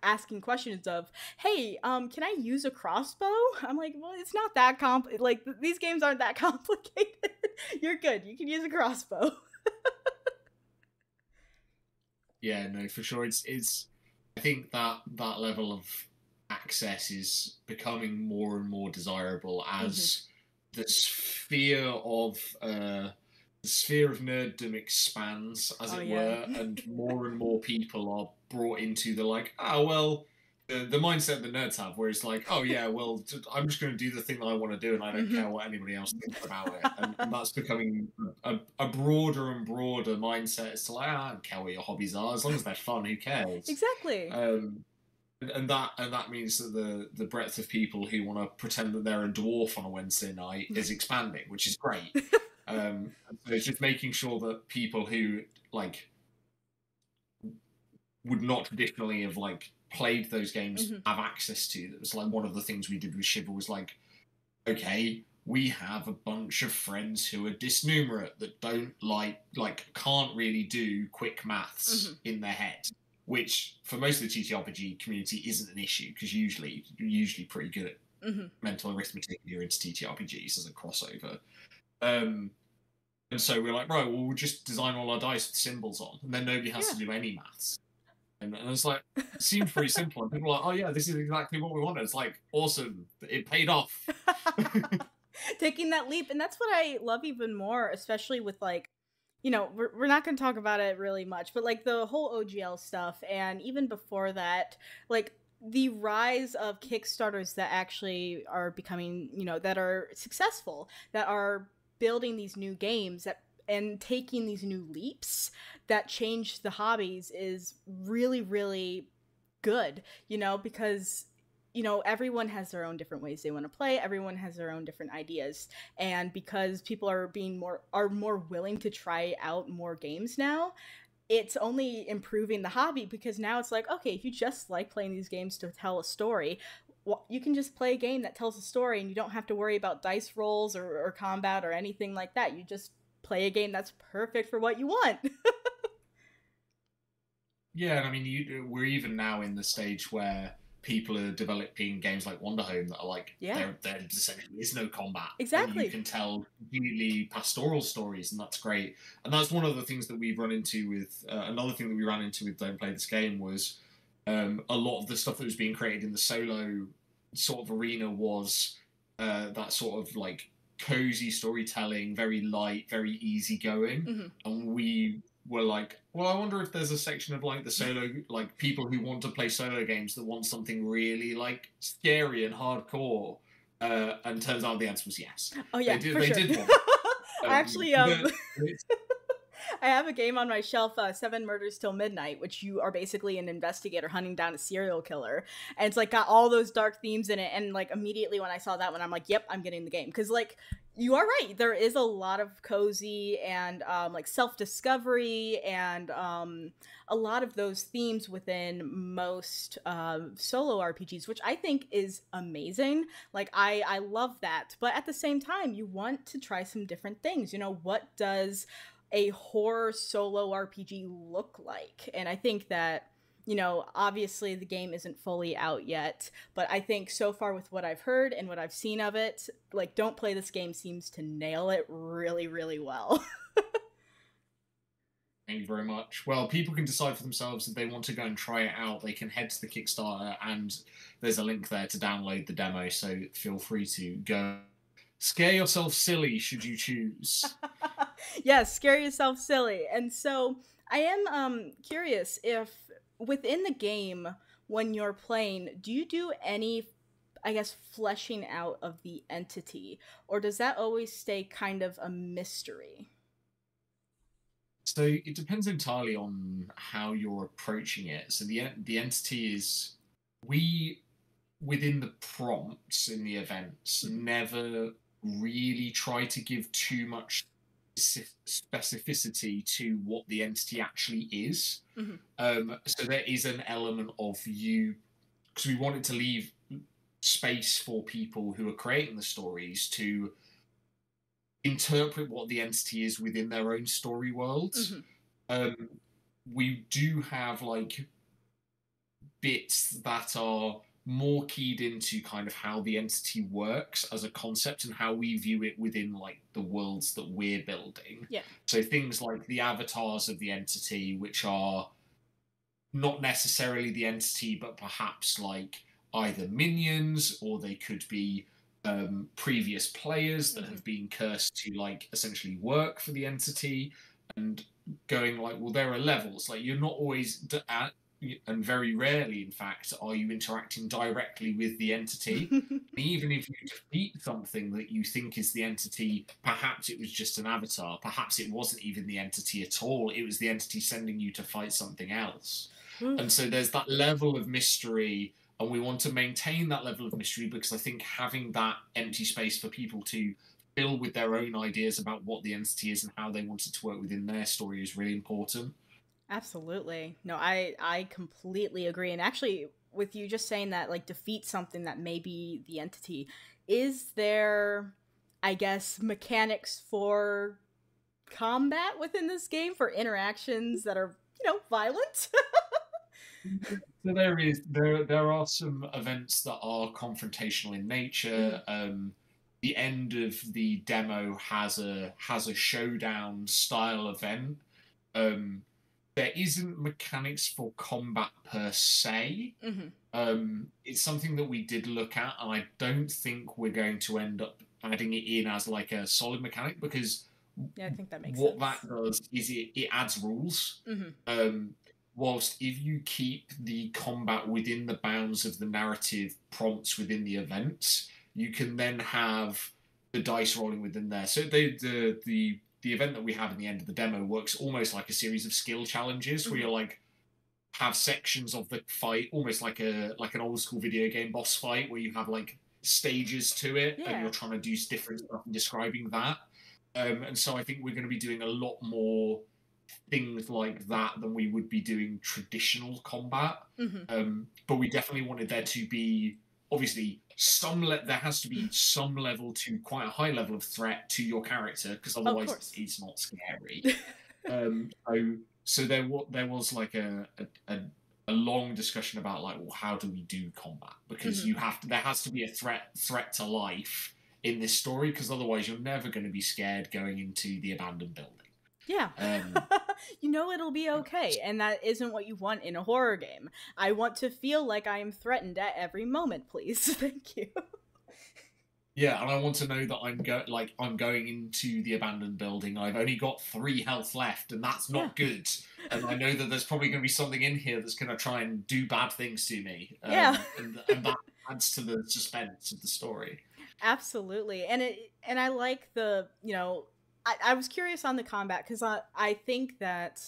asking questions of, hey, can I use a crossbow? I'm like, well, it's not that like, these games aren't that complicated. You're good, you can use a crossbow. Yeah, no, for sure. It's I think that level of access is becoming more and more desirable as the sphere of nerddom expands, as it were, and more people are brought into the like, the mindset the nerds have, where it's like, oh yeah, well, I'm just going to do the thing that I want to do, and I don't care what anybody else thinks about it. And that's becoming a broader and broader mindset. It's like, I don't care what your hobbies are, as long as they're fun, who cares? Exactly. And that means that the breadth of people who want to pretend that they're a dwarf on a Wednesday night is expanding, which is great. So it's just making sure that people who like would not traditionally have like played those games have access to them. It's like one of the things we did with Shiver was like, okay, we have a bunch of friends who are dysnumerate that don't can't really do quick maths in their head, which for most of the TTRPG community isn't an issue, because you're usually pretty good at mental arithmetic if you're into TTRPGs as a crossover. And so we're like, right, well, we'll just design all our dice with symbols on, and then nobody has to do any maths. And it's like, it seems pretty simple. And people are like, oh yeah, this is exactly what we wanted. It's like, awesome. It paid off. Taking that leap. And that's what I love even more, especially with like, we're not going to talk about it really much, but like the whole OGL stuff. And even before that, like the rise of Kickstarters that actually are becoming, that are successful, that are building these new games and taking these new leaps that change the hobbies is really, really good, because, everyone has their own different ways they want to play. Everyone has their own different ideas. And because people are more willing to try out more games now, it's only improving the hobby, because now it's like, okay, if you just like playing these games to tell a story, you can just play a game that tells a story, and you don't have to worry about dice rolls or combat or anything like that. You just play a game that's perfect for what you want. Yeah, and I mean, we're even now in the stage where people are developing games like Wanderhome that are like, there essentially is no combat. Exactly. And you can tell completely pastoral stories, and that's great. And that's one of the things that we've run into with, another thing that we ran into with Don't Play This Game was a lot of the stuff that was being created in the solo sort of arena was that sort of like cozy storytelling, very light, very easygoing. And we were like, well, I wonder if there's a section of like the solo, like people who want to play solo games that want something really like scary and hardcore. And turns out the answer was yes. Oh yeah, they did want. Actually, I have a game on my shelf, 7 Murders Till Midnight, which you are basically an investigator hunting down a serial killer. And it's like got all those dark themes in it. And like immediately when I saw that one, I'm like, yep, I'm getting the game. Because like, you are right. There is a lot of cozy and like self-discovery and a lot of those themes within most solo RPGs, which I think is amazing. Like, I love that. But at the same time, you want to try some different things. What does a horror solo RPG look like? And I think that, obviously the game isn't fully out yet, but I think so far with what I've heard and what I've seen of it, like, Don't Play This Game seems to nail it really, really well. Thank you very much. Well, people can decide for themselves if they want to go and try it out. They can head to the Kickstarter, and there's a link there to download the demo. So feel free to go. Scare yourself silly, should you choose. Yes, scare yourself silly. And so I am curious if within the game, when you're playing, do you do any, I guess, fleshing out of the entity, or does that always stay kind of a mystery? So it depends entirely on how you're approaching it. So the entity is, we, within the prompts in the events, never really try to give too much specificity to what the entity actually is. So there is an element of you, because we wanted to leave space for people who are creating the stories to interpret what the entity is within their own story worlds. We do have like bits that are more keyed into kind of how the entity works as a concept and how we view it within like the worlds that we're building. Yeah. So things like the avatars of the entity, which are not necessarily the entity, but perhaps like either minions, or they could be previous players that have been cursed to like essentially work for the entity, and going like, well, there are levels. Like you're not always and very rarely, in fact, are you interacting directly with the entity. Even if you defeat something that you think is the entity, perhaps it was just an avatar. Perhaps it wasn't even the entity at all. It was the entity sending you to fight something else. And so there's that level of mystery, and we want to maintain that level of mystery because I think having that empty space for people to fill with their own ideas about what the entity is and how they want it to work within their story is really important. Absolutely. No, I completely agree. And actually, with you just saying that, like, defeat something that may be the entity, is there, I guess, mechanics for combat within this game for interactions that are, violent? So there are some events that are confrontational in nature. The end of the demo has a showdown style event. There isn't mechanics for combat per se. It's something that we did look at, and I don't think we're going to end up adding it in as like a solid mechanic, because Yeah, I think that makes what sense. that does is it adds rules. Whilst if you keep the combat within the bounds of the narrative prompts within the events, you can then have the dice rolling within there. So the event that we have in the end of the demo works almost like a series of skill challenges where you're like have sections of the fight, almost like an old school video game boss fight where you have like stages to it, and you're trying to do different stuff and describing that. And so I think we're going to be doing a lot more things like that than we would be doing traditional combat. But we definitely wanted there to be, obviously, there has to be some level to quite a high level of threat to your character, because otherwise it's not scary. So there was like a long discussion about like, well, how do we do combat? Because there has to be a threat to life in this story, because otherwise you're never going to be scared going into the abandoned building. Yeah. It'll be okay, and that isn't what you want in a horror game. I want to feel like I am threatened at every moment, please. Thank you. Yeah, and I want to know that I'm going into the abandoned building. I've only got 3 health left, and that's not good. And I know that there's probably going to be something in here that's going to try and do bad things to me. And that adds to the suspense of the story. Absolutely, and I like the I was curious on the combat, because I think that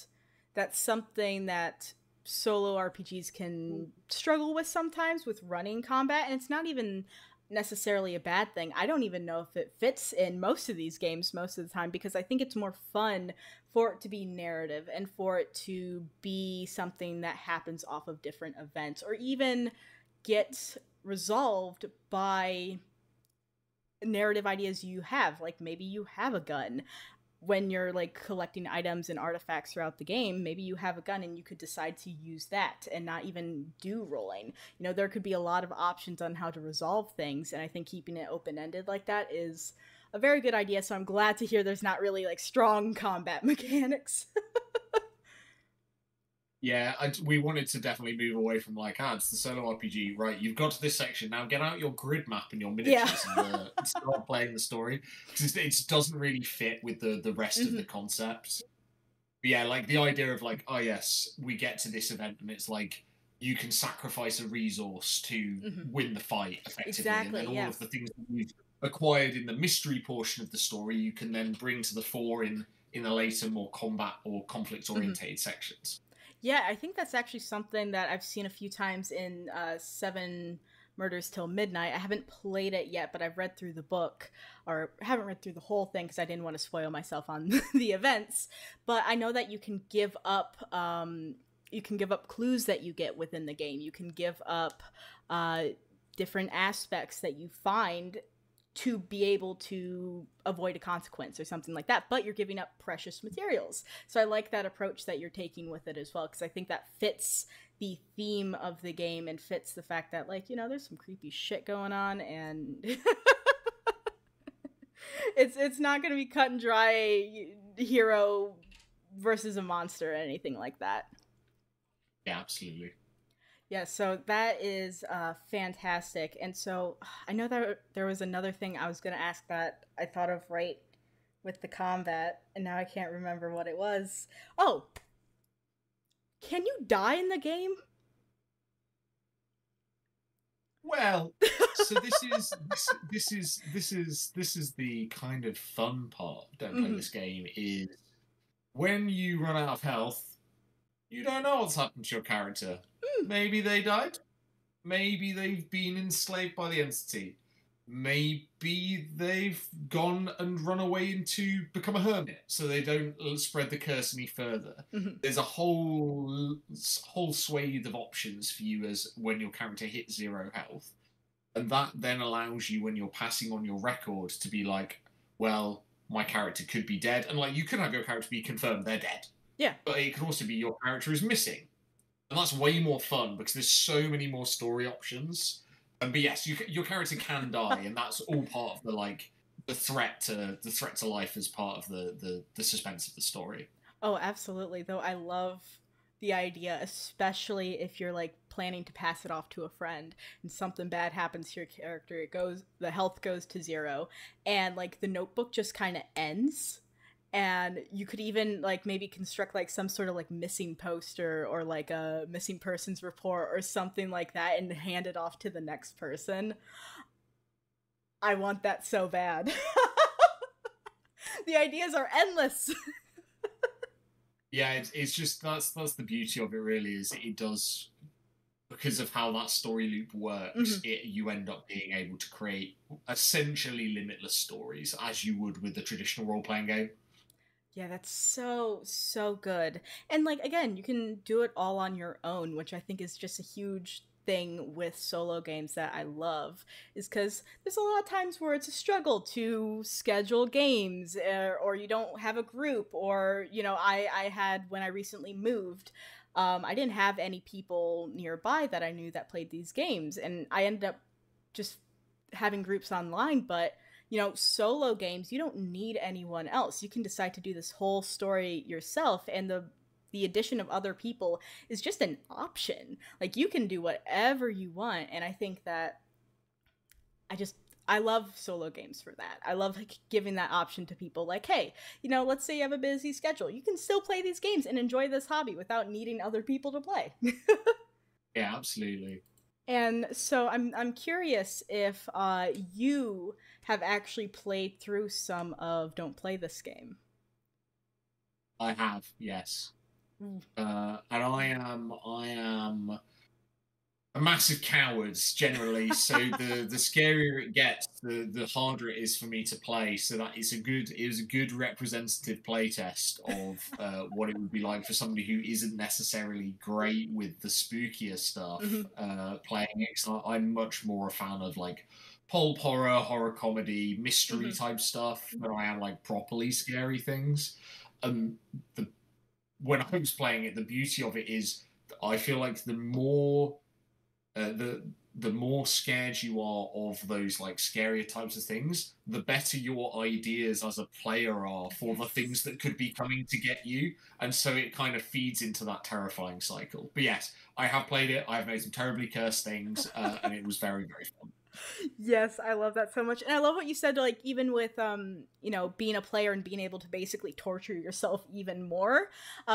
that's something that solo RPGs can struggle with sometimes, with running combat, and it's not even necessarily a bad thing. I don't even know if it fits in most of these games most of the time, because I think it's more fun for it to be narrative and for it to be something that happens off of different events, or even get resolved by narrative ideas you have. Like, maybe you have a gun when you're like collecting items and artifacts throughout the game. Maybe you have a gun and you could decide to use that and not even do rolling. There could be a lot of options on how to resolve things, and I think keeping it open-ended like that is a very good idea. So I'm glad to hear there's not really like strong combat mechanics. Yeah, we wanted to definitely move away from like, it's the solo RPG, right? You've got to this section now. Get out your grid map and your Yeah. miniatures and start playing the story because it doesn't really fit with the rest of the concept. But yeah, like the idea of like, oh yes, we get to this event and it's like you can sacrifice a resource to win the fight effectively, and Exactly. then all Yeah. of the things that you've acquired in the mystery portion of the story, you can then bring to the fore in the later, more combat or conflict orientated sections. Yeah, I think that's actually something that I've seen a few times in Seven Murders Till Midnight. I haven't played it yet, but I've read through the book, or haven't read through the whole thing because I didn't want to spoil myself on the events. But I know that you can give up. You can give up clues that you get within the game. You can give up different aspects that you find to be able to avoid a consequence or something like that, but you're giving up precious materials. So I like that approach that you're taking with it as well, because I think that fits the theme of the game and fits the fact that, like, you know, there's some creepy shit going on, and it's not going to be cut and dry hero versus a monster or anything like that. Yeah, absolutely. Yeah, so that is fantastic. And so I know that there was another thing I was going to ask that I thought of right with the combat, and now I can't remember what it was. Oh, can you die in the game? Well, so this is the kind of fun part of Don't Play This Game is when you run out of health, you don't know what's happened to your character. Maybe they died. Maybe they've been enslaved by the entity. Maybe they've gone and run away to become a hermit, so they don't spread the curse any further. There's a whole swathe of options for you as when your character hits 0 health, and that then allows you, when you're passing on your record, to be like, well, my character could be dead, and like you could have your character be confirmed they're dead. Yeah, but it could also be your character is missing. And that's way more fun because there's so many more story options. But yes, your character can die, and that's all part of the threat to life as part of the suspense of the story. Oh, absolutely. Though I love the idea, especially if you're like planning to pass it off to a friend and something bad happens to your character, the health goes to 0, and like the notebook just kind of ends. And you could even like maybe construct like some sort of like missing poster or like a missing persons report or something like that and hand it off to the next person. I want that so bad. The ideas are endless. Yeah, it's just that's the beauty of it. Really, is it does, because of how that story loop works. You end up being able to create essentially limitless stories, as you would with the traditional role playing game. Yeah, that's so good. And like again, you can do it all on your own, which I think is just a huge thing with solo games that I love, is because there's a lot of times where it's a struggle to schedule games, or you don't have a group, or you know, I had when I recently moved, I didn't have any people nearby that I knew that played these games, and I ended up just having groups online, but you know, solo games, you don't need anyone else. You can decide to do this whole story yourself, and the addition of other people is just an option. Like you can do whatever you want, and I think that I love solo games for that. I love like giving that option to people like, hey, you know, let's say you have a busy schedule. You can still play these games and enjoy this hobby without needing other people to play. Yeah, absolutely. And so I'm curious if you have actually played through some of Don't Play This Game. I have, yes. And I am a massive coward generally. So the scarier it gets, the harder it is for me to play. So that it was a good representative playtest of what it would be like for somebody who isn't necessarily great with the spookier stuff playing it. So I'm much more a fan of like pulp horror comedy, mystery type stuff than I am like properly scary things. When I was playing it, the beauty of it is I feel like the more the more scared you are of those like scarier types of things, the better your ideas as a player are for the things that could be coming to get you. And so it kind of feeds into that terrifying cycle. But yes, I have played it. I have made some terribly cursed things, and it was very, very fun. Yes, I love that so much. And I love what you said, like, even with, you know, being a player and being able to basically torture yourself even more,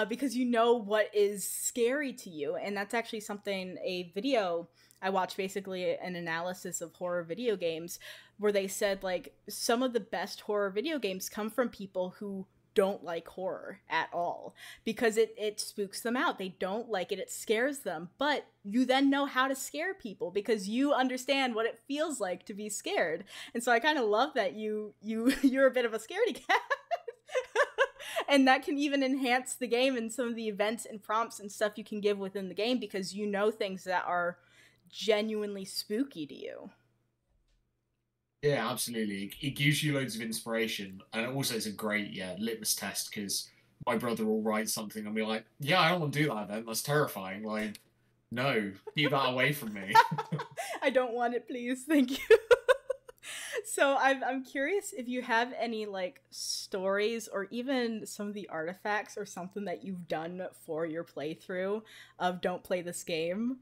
because you know what is scary to you. And that's actually something, a video I watched, basically an analysis of horror video games, where they said, like, some of the best horror video games come from people who don't like horror at all, because it spooks them out. They don't like it. It scares them. But you then know how to scare people because you understand what it feels like to be scared. And so I kind of love that you're a bit of a scaredy cat. And that can even enhance the game and some of the events and prompts and stuff you can give within the game, because you know things that are genuinely spooky to you. Yeah, absolutely. It gives you loads of inspiration, and also it's a great litmus test because my brother will write something and be like, "Yeah, I don't want to do that. Then that's terrifying. Like, no, keep that away from me." I don't want it, please. Thank you. So I'm curious if you have any like stories or even some of the artifacts or something that you've done for your playthrough of Don't Play This Game.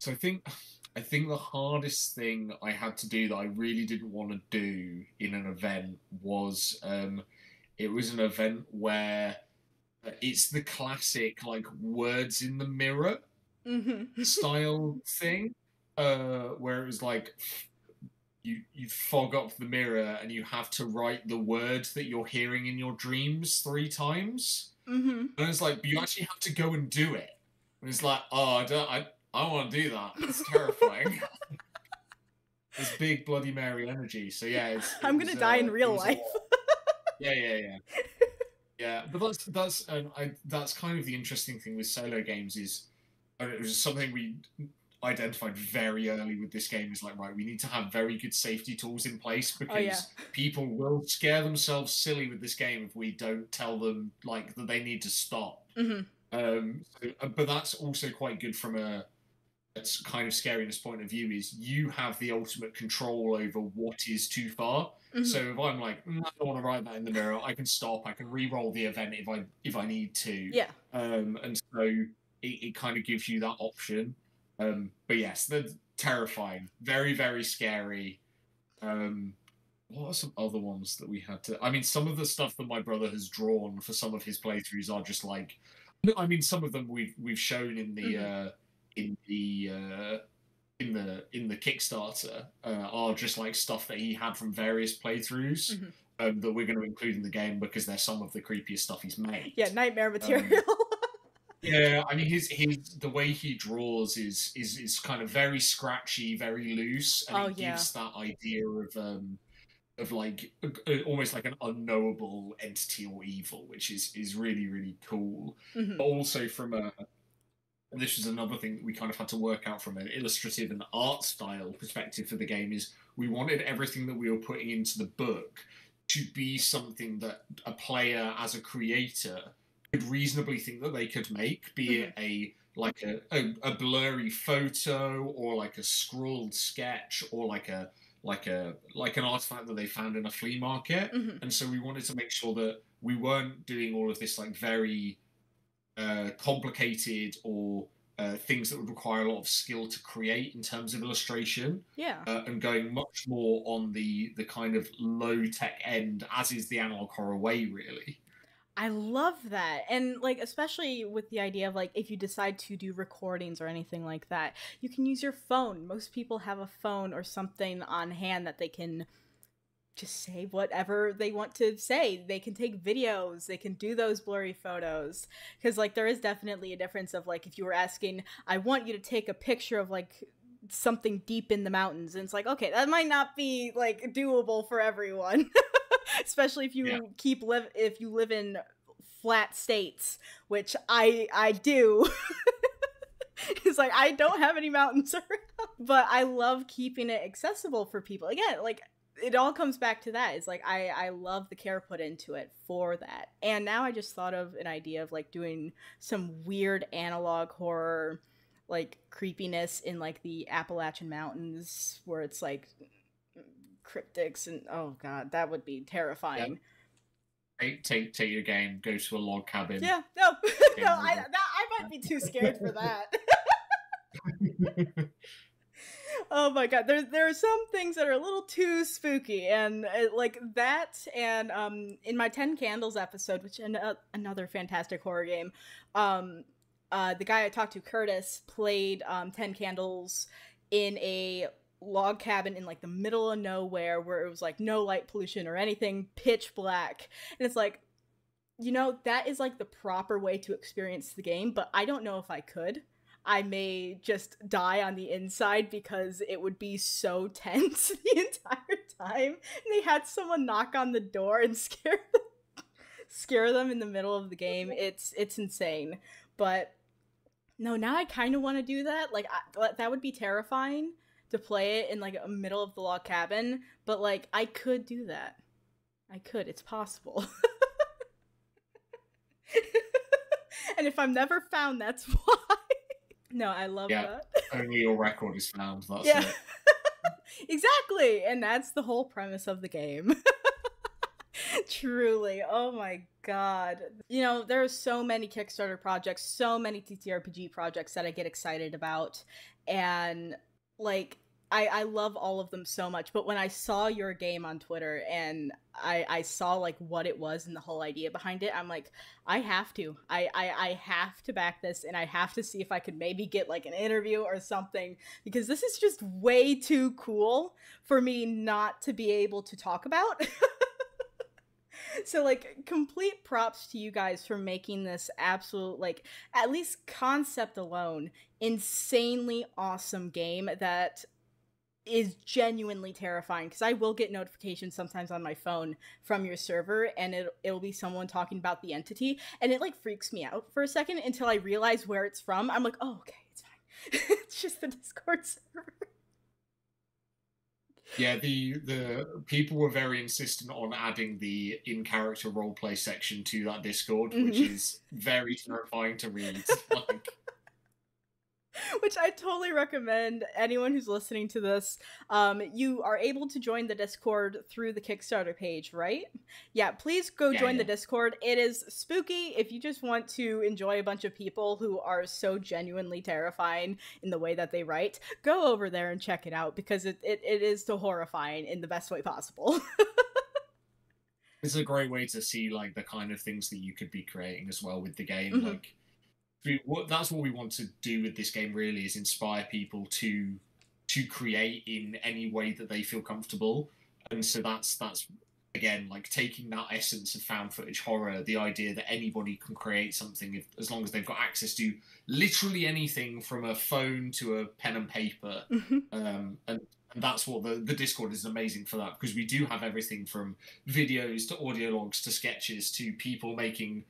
So I think the hardest thing I had to do that I really didn't want to do in an event was it was an event where it's the classic like words in the mirror Mm-hmm. style thing, where it was like you fog up the mirror and you have to write the word that you're hearing in your dreams 3 times. Mm-hmm. And it's like, but you actually have to go and do it. And it's like, oh, I don't want to do that. It's terrifying. This big Bloody Mary energy. So yeah, I'm gonna die in real life. Yeah. Yeah, but that's kind of the interesting thing with solo games is, and it was something we identified very early with this game, is like, right, we need to have very good safety tools in place because people will scare themselves silly with this game if we don't tell them like that they need to stop. Mm-hmm. But that's also quite good from a it's kind of scariness point of view, is you have the ultimate control over what is too far. Mm-hmm. So if I'm like, I don't want to write that in the mirror, I can stop. I can re-roll the event if I need to. Yeah. And so it kind of gives you that option. But yes, they're terrifying, very very scary. What are some other ones that we had to? I mean, some of the stuff that my brother has drawn for some of his playthroughs are just like, I mean, some of them we've shown in the in the Kickstarter are just like stuff that he had from various playthroughs that we're going to include in the game because they're some of the creepiest stuff he's made. Yeah, nightmare material. Yeah, I mean, his the way he draws is kind of very scratchy, very loose, and it gives that idea of like almost like an unknowable entity or evil, which is really really cool. Mm-hmm. But also from a, and this was another thing that we kind of had to work out from an illustrative and art style perspective for the game, is we wanted everything that we were putting into the book to be something that a player as a creator could reasonably think that they could make, be it a blurry photo or like a scrawled sketch or like an artifact that they found in a flea market. And so we wanted to make sure that we weren't doing all of this like very complicated or things that would require a lot of skill to create in terms of illustration. And going much more on the kind of low tech end, as is the analog horror way, really. I love that. And like, especially with the idea of like, if you decide to do recordings or anything like that, you can use your phone. Most people have a phone or something on hand that they can just say whatever they want to say. They can take videos, they can do those blurry photos. Because like, there is definitely a difference of like, if you were asking, I want you to take a picture of like something deep in the mountains, and it's like, okay, that might not be like doable for everyone. Especially if you if you live in flat states, which I do. It's like, I don't have any mountains around, but I love keeping it accessible for people. Again, like, it all comes back to that. It's like, I love the care put into it for that. And now I just thought of an idea of like doing some weird analog horror, like creepiness in like the Appalachian Mountains where it's like cryptics and oh god, that would be terrifying. Take your game, go to a log cabin. Yeah, no, no, I might be too scared for that. Oh my god, there are some things that are a little too spooky, and like that, and in my 10 Candles episode, which another fantastic horror game, the guy I talked to, Curtis, played 10 Candles in a log cabin in like the middle of nowhere where it was like no light pollution or anything, pitch black, and it's like, that is like the proper way to experience the game, but I don't know if I could. I may just die on the inside because it would be so tense the entire time. And they had someone knock on the door and scare them in the middle of the game. It's insane. But no, now I kind of want to do that. Like that would be terrifying to play it in like a middle of the log cabin, but like I could do that. I could. It's possible. And if I'm never found, that's why. No, I love that. Only your record is found. That's it. Exactly. And that's the whole premise of the game. Truly. Oh my god. There are so many Kickstarter projects, so many TTRPG projects that I get excited about. And like, I love all of them so much, but when I saw your game on Twitter and I saw like what it was and the whole idea behind it, I'm like, I have to. I have to back this, and I have to see if I could maybe get like an interview or something, because this is just way too cool for me not to be able to talk about. So like, complete props to you guys for making this absolute, like, at least concept alone, insanely awesome game that is genuinely terrifying, because I will get notifications sometimes on my phone from your server, and it'll be someone talking about the entity, and it like freaks me out for a second until I realize where it's from. I'm like, oh, okay, it's fine. It's just the Discord server. Yeah, the people were very insistent on adding the in-character roleplay section to that Discord, which is very terrifying to read. Like, which I totally recommend anyone who's listening to this. You are able to join the Discord through the Kickstarter page, right? Yeah, please go join the Discord. It is spooky. If you just want to enjoy a bunch of people who are so genuinely terrifying in the way that they write, go over there and check it out, because it is so horrifying in the best way possible. It's a great way to see like the kind of things that you could be creating as well with the game. Like, that's what we want to do with this game, really, is inspire people to create in any way that they feel comfortable. And so that's again, like, taking that essence of found footage horror, the idea that anybody can create something as long as they've got access to literally anything from a phone to a pen and paper. And that's what the Discord is amazing for that, because we do have everything from videos to audio logs to sketches to people making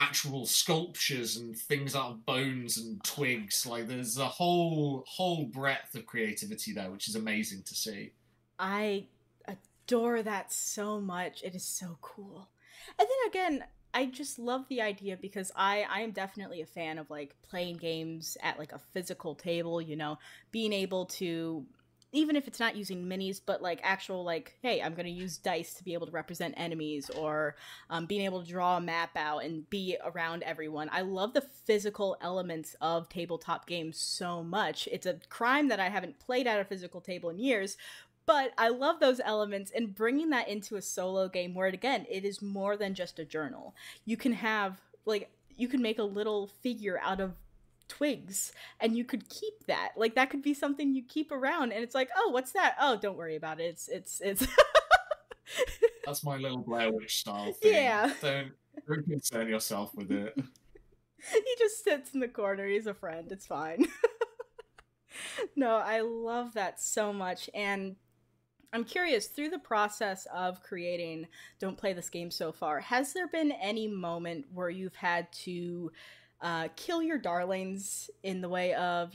actual sculptures and things out of bones and twigs. Like, there's a whole breadth of creativity there, which is amazing to see. I adore that so much. It is so cool. And then again, I just love the idea, because I am definitely a fan of like playing games at like a physical table, being able to, even if it's not using minis, but like actual, like, hey, I'm going to use dice to be able to represent enemies, or being able to draw a map out and be around everyone. I love the physical elements of tabletop games so much. It's a crime that I haven't played at a physical table in years, but I love those elements, and bringing that into a solo game where, again, it is more than just a journal. You can have, like, you can make a little figure out of twigs, and you could keep that. Like, that could be something you keep around, and it's like, oh, what's that? Oh, don't worry about it. It's That's my little Blair Witch style thing. Yeah. Don't concern yourself with it. He just sits in the corner. He's a friend. It's fine. No, I love that so much, and I'm curious, through the process of creating Don't Play This Game so far, has there been any moment where you've had to kill your darlings in the way of,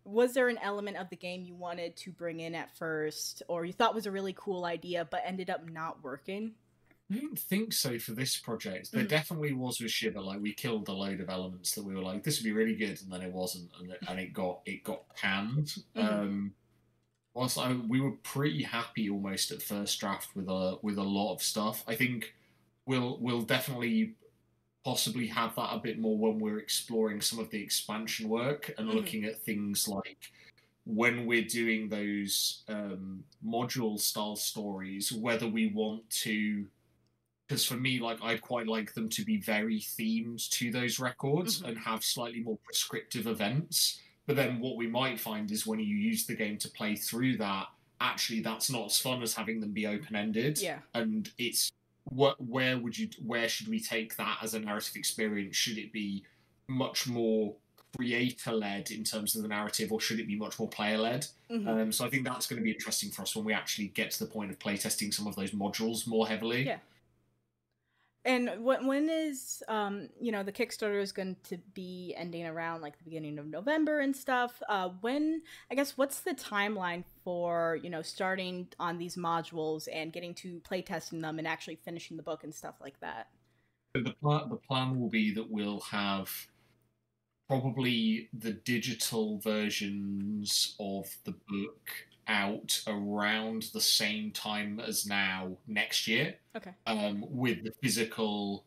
was there an element of the game you wanted to bring in at first, or you thought was a really cool idea but ended up not working? I don't think so for this project. There definitely was with Shiver. Like, we killed a load of elements that we were like, this would be really good, and then it wasn't, and it got canned. Whilst we were pretty happy almost at first draft with a lot of stuff. I think we'll definitely possibly have that a bit more when we're exploring some of the expansion work and looking at things like when we're doing those module style stories, whether we want to, because for me, like, I'd quite like them to be very themed to those records and have slightly more prescriptive events. But then what we might find is when you use the game to play through that, actually that's not as fun as having them be open-ended. Yeah. And it's where should we take that as a narrative experience? Should it be much more creator-led in terms of the narrative, or should it be much more player-led? So I think that's going to be interesting for us when we actually get to the point of playtesting some of those modules more heavily. Yeah. And when is the Kickstarter is going to be ending around like the beginning of November and stuff? What's the timeline for starting on these modules and getting to playtesting them and actually finishing the book and stuff like that? So the plan will be that we'll have probably the digital versions of the book out around the same time as now next year. Okay. With the physical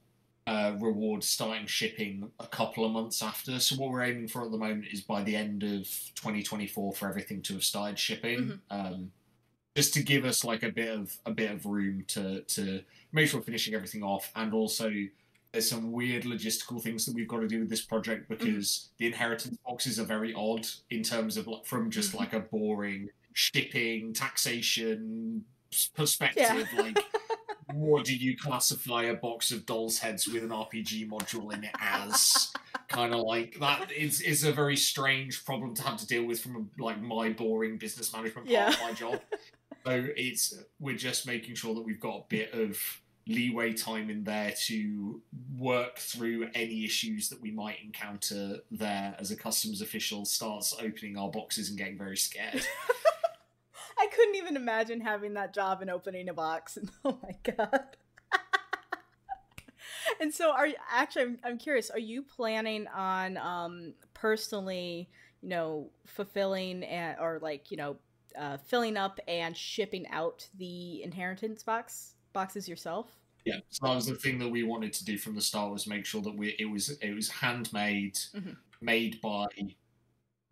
rewards starting shipping a couple of months after. So what we're aiming for at the moment is by the end of 2024 for everything to have started shipping. Just to give us like a bit of room to make sure we're finishing everything off, and also there's some weird logistical things that we've got to do with this project because the inheritance boxes are very odd in terms of like from just like a boring shipping, taxation perspective. Like, what do you classify a box of doll's heads with an RPG module in it as? Kind of like that is a very strange problem to have to deal with from like my boring business management part of my job. So we're just making sure that we've got a bit of leeway time in there to work through any issues that we might encounter there as a customs official starts opening our boxes and getting very scared. I couldn't even imagine having that job and opening a box. Oh my god. And so I'm curious, are you planning on personally, fulfilling filling up and shipping out the inheritance boxes yourself? Yeah, so that was the thing that we wanted to do from the start, was make sure that it was handmade, made by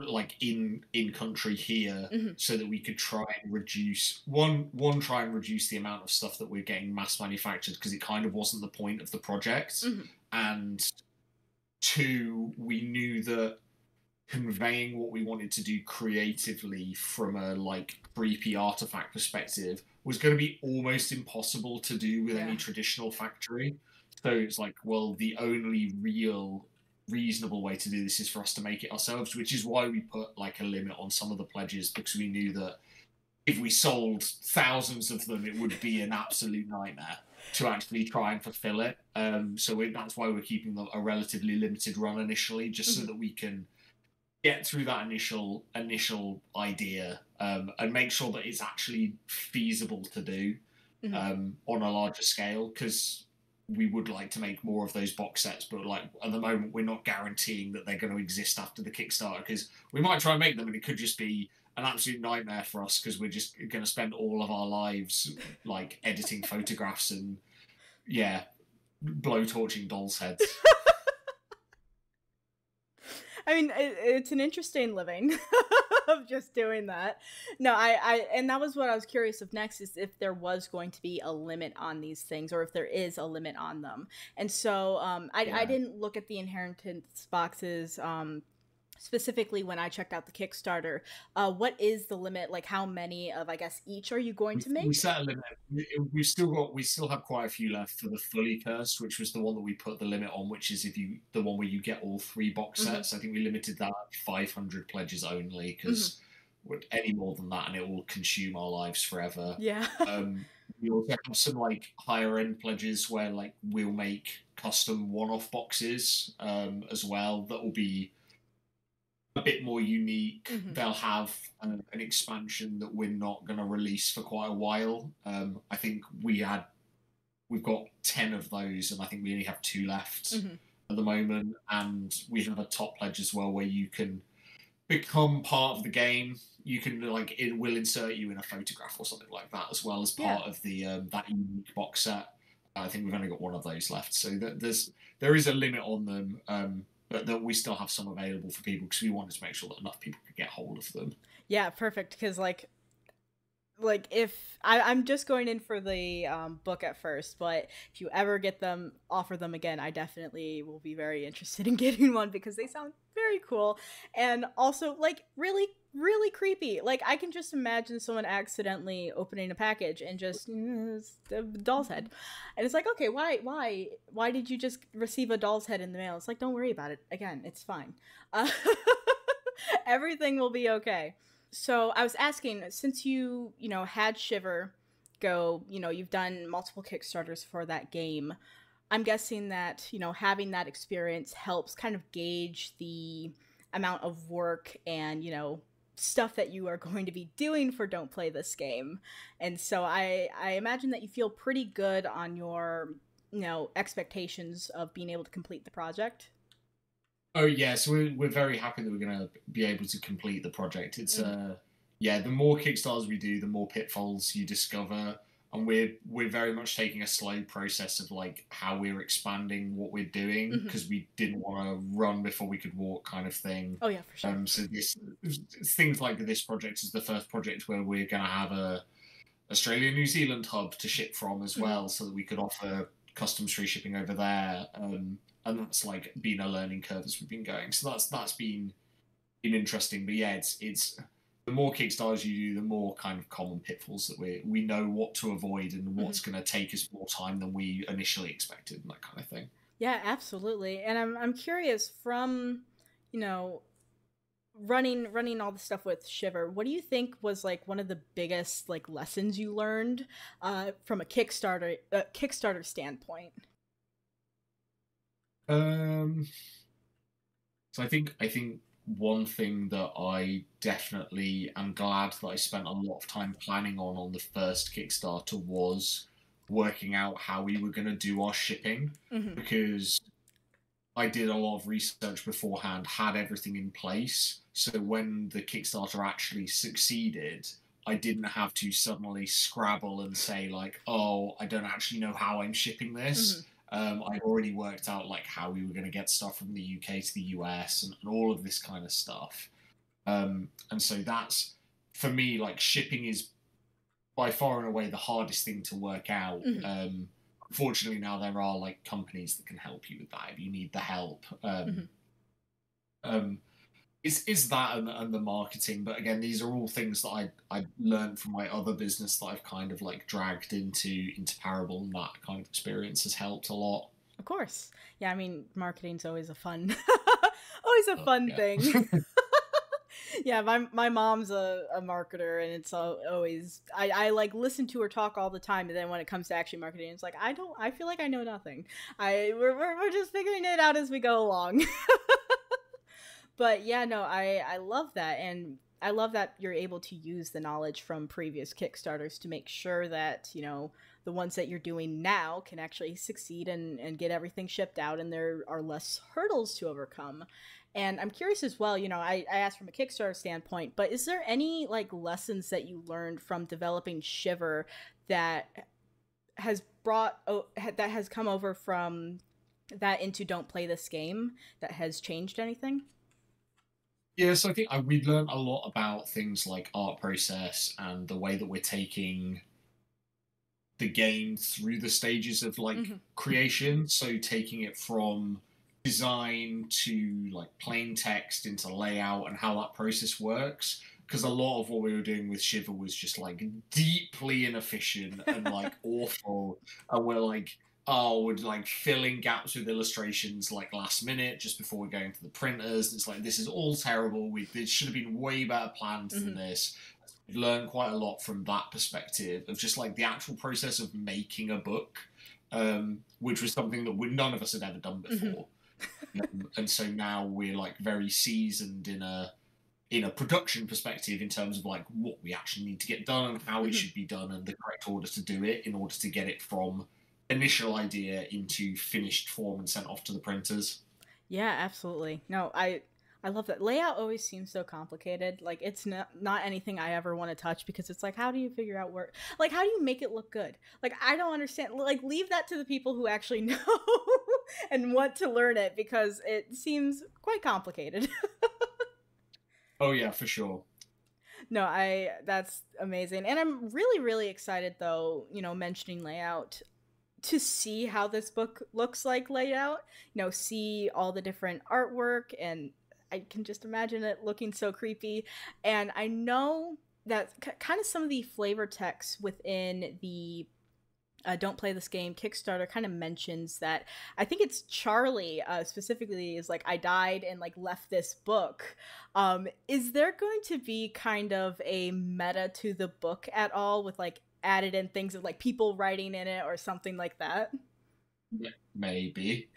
like in country here, so that we could try and reduce try and reduce the amount of stuff that we're getting mass manufactured, because it kind of wasn't the point of the project, and two, we knew that conveying what we wanted to do creatively from a like creepy artifact perspective was going to be almost impossible to do with any traditional factory. So it's like, well, the only real reasonable way to do this is for us to make it ourselves, which is why we put like a limit on some of the pledges, because we knew that if we sold thousands of them, it would be an absolute nightmare to actually try and fulfill it. That's why we're keeping a relatively limited run initially, just so that we can get through that initial idea and make sure that it's actually feasible to do on a larger scale, because we would like to make more of those box sets, but like at the moment we're not guaranteeing that they're going to exist after the Kickstarter, because we might try and make them and it could just be an absolute nightmare for us, because we're just going to spend all of our lives like editing photographs and blowtorching dolls' heads. I mean, it's an interesting living of just doing that. No, and that was what I was curious of next, is if there was going to be a limit on these things, or if there is a limit on them. And so I didn't look at the inheritance boxes specifically when I checked out the Kickstarter. What is the limit? Like, how many of, I guess, each are you going to make? We set a limit. We still have quite a few left for the fully cursed, which was the one that we put the limit on, which is the one where you get all 3 box sets. I think we limited that at 500 pledges only, because any more than that and it will consume our lives forever. Yeah. We also have some like higher end pledges where like we'll make custom one-off boxes as well that will be a bit more unique. They'll have an expansion that we're not going to release for quite a while. I think we had we've got 10 of those, and I think we only have 2 left Mm-hmm. at the moment. And we have a top pledge as well, where you can become part of the game. You can like it will insert you in a photograph or something like that, as well as part of the that unique box set. I think we've only got 1 of those left, so there is a limit on them, but that we still have some available for people because we wanted to make sure that enough people could get hold of them. Yeah, perfect. Because like if I'm just going in for the book at first, but if you ever get them, offer them again, I definitely will be very interested in getting one because they sound very cool and also like really really creepy. Like I can just imagine someone accidentally opening a package and just it's a doll's head, and it's like, okay, why did you just receive a doll's head in the mail? It's like, don't worry about it. Again, it's fine. Uh, everything will be okay. So I was asking, since you had Shiver go, you've done multiple Kickstarters for that game. I'm guessing that, having that experience helps kind of gauge the amount of work and, stuff that you are going to be doing for Don't Play This Game. And so I imagine that you feel pretty good on your, expectations of being able to complete the project. Oh yeah, so we're very happy that we're going to be able to complete the project. It's yeah, the more Kickstarters we do, the more pitfalls you discover, and we're very much taking a slow process of like how we're expanding what we're doing because we didn't want to run before we could walk, kind of thing. Oh yeah, for sure. So things like this project is the first project where we're going to have a Australia New Zealand hub to ship from as well, so that we could offer customs free shipping over there. And that's like been a learning curve as we've been going. So that's been interesting. But yeah, it's the more Kickstarters you do, the more kind of common pitfalls that we know what to avoid and what's going to take us more time than we initially expected, and that kind of thing. Yeah, absolutely. And I'm curious from, running all the stuff with Shiver, what do you think was like one of the biggest like lessons you learned from a Kickstarter standpoint? So I think one thing that I definitely am glad that I spent a lot of time planning on the first Kickstarter was working out how we were going to do our shipping, because I did a lot of research beforehand, had everything in place, so when the Kickstarter actually succeeded, I didn't have to suddenly scrabble and say like, oh, I don't actually know how I'm shipping this. I'd already worked out like how we were going to get stuff from the UK to the US and all of this kind of stuff. And so that's, for me, like shipping is by far and away the hardest thing to work out. Fortunately, now there are like companies that can help you with that if you need the help. Is that and the marketing, but again, these are all things that I learned from my other business that I've kind of like dragged into Parable, and that kind of experience has helped a lot. Of course. Yeah, I mean, marketing's always a fun always a fun thing. Yeah, my mom's a marketer, and it's always I like listen to her talk all the time, and then when it comes to actually marketing, it's like I feel like I know nothing. We're just figuring it out as we go along. But yeah, no, I love that, and I love that you're able to use the knowledge from previous Kickstarters to make sure that, the ones that you're doing now can actually succeed and get everything shipped out, and there are less hurdles to overcome. And I'm curious as well, I asked from a Kickstarter standpoint, but is there any like lessons that you learned from developing Shiver that has that has come over from that into Don't Play This Game that has changed anything? Yeah, so I think we learned a lot about things like art process and the way that we're taking the game through the stages of like creation. So taking it from design to like plain text into layout and how that process works. Because a lot of what we were doing with Shiver was just like deeply inefficient and like awful. And we're like, oh, we're like filling gaps with illustrations like last minute just before we're going to the printers. It's like, this is all terrible. It should have been way better planned than this. We've learned quite a lot from that perspective of just like the actual process of making a book, which was something that none of us had ever done before. And so now we're like very seasoned in a production perspective in terms of like what we actually need to get done and how it should be done and the correct order to do it in order to get it from initial idea into finished form and sent off to the printers. Yeah, absolutely. No, I love that. Layout always seems so complicated. Like it's not anything I ever want to touch because it's like, how do you figure out where, like, how do you make it look good? Like, I don't understand. Like, leave that to the people who actually know and want to learn it because it seems quite complicated. Oh yeah, for sure. No, that's amazing. And I'm really, really excited though, mentioning layout to see how this book looks like laid out, see all the different artwork, and I can just imagine it looking so creepy. And I know that kind of some of the flavor text within the Don't Play This Game Kickstarter kind of mentions that. I think it's Charlie specifically is like, I died and like left this book. Is there going to be kind of a meta to the book at all with like added in things of like people writing in it or something like that? Maybe.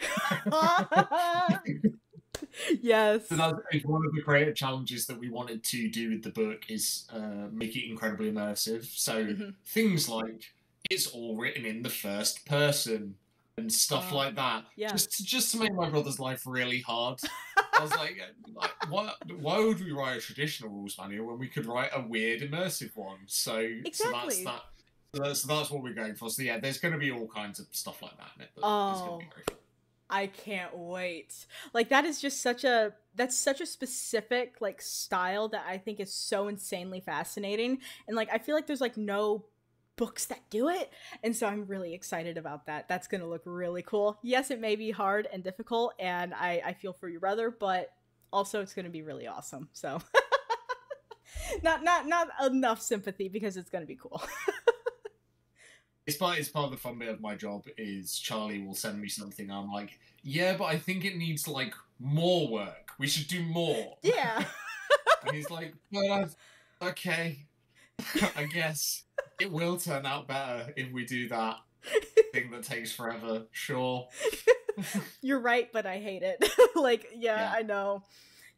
Yes. So that's one of the creative challenges that we wanted to do with the book is make it incredibly immersive. So things like it's all written in the first person and stuff like that. Yeah. Just to make my brother's life really hard. I was like why would we write a traditional rules manual when we could write a weird immersive one? So exactly. So that's what we're going for. So yeah, there's going to be all kinds of stuff like that in it. But it's going to be very fun. I can't wait. Like that is just such a specific like style that I think is so insanely fascinating. And like I feel like there's like no books that do it. And so I'm really excited about that. That's going to look really cool. Yes, it may be hard and difficult and I feel for your brother, but also it's going to be really awesome. So not enough sympathy because it's going to be cool. It's part of the fun bit of my job is Charlie will send me something and I'm like, yeah, but I think it needs like more work. We should do more. Yeah. And he's like, well, okay, I guess it will turn out better if we do that thing that takes forever. Sure. You're right, but I hate it. Like, yeah, I know.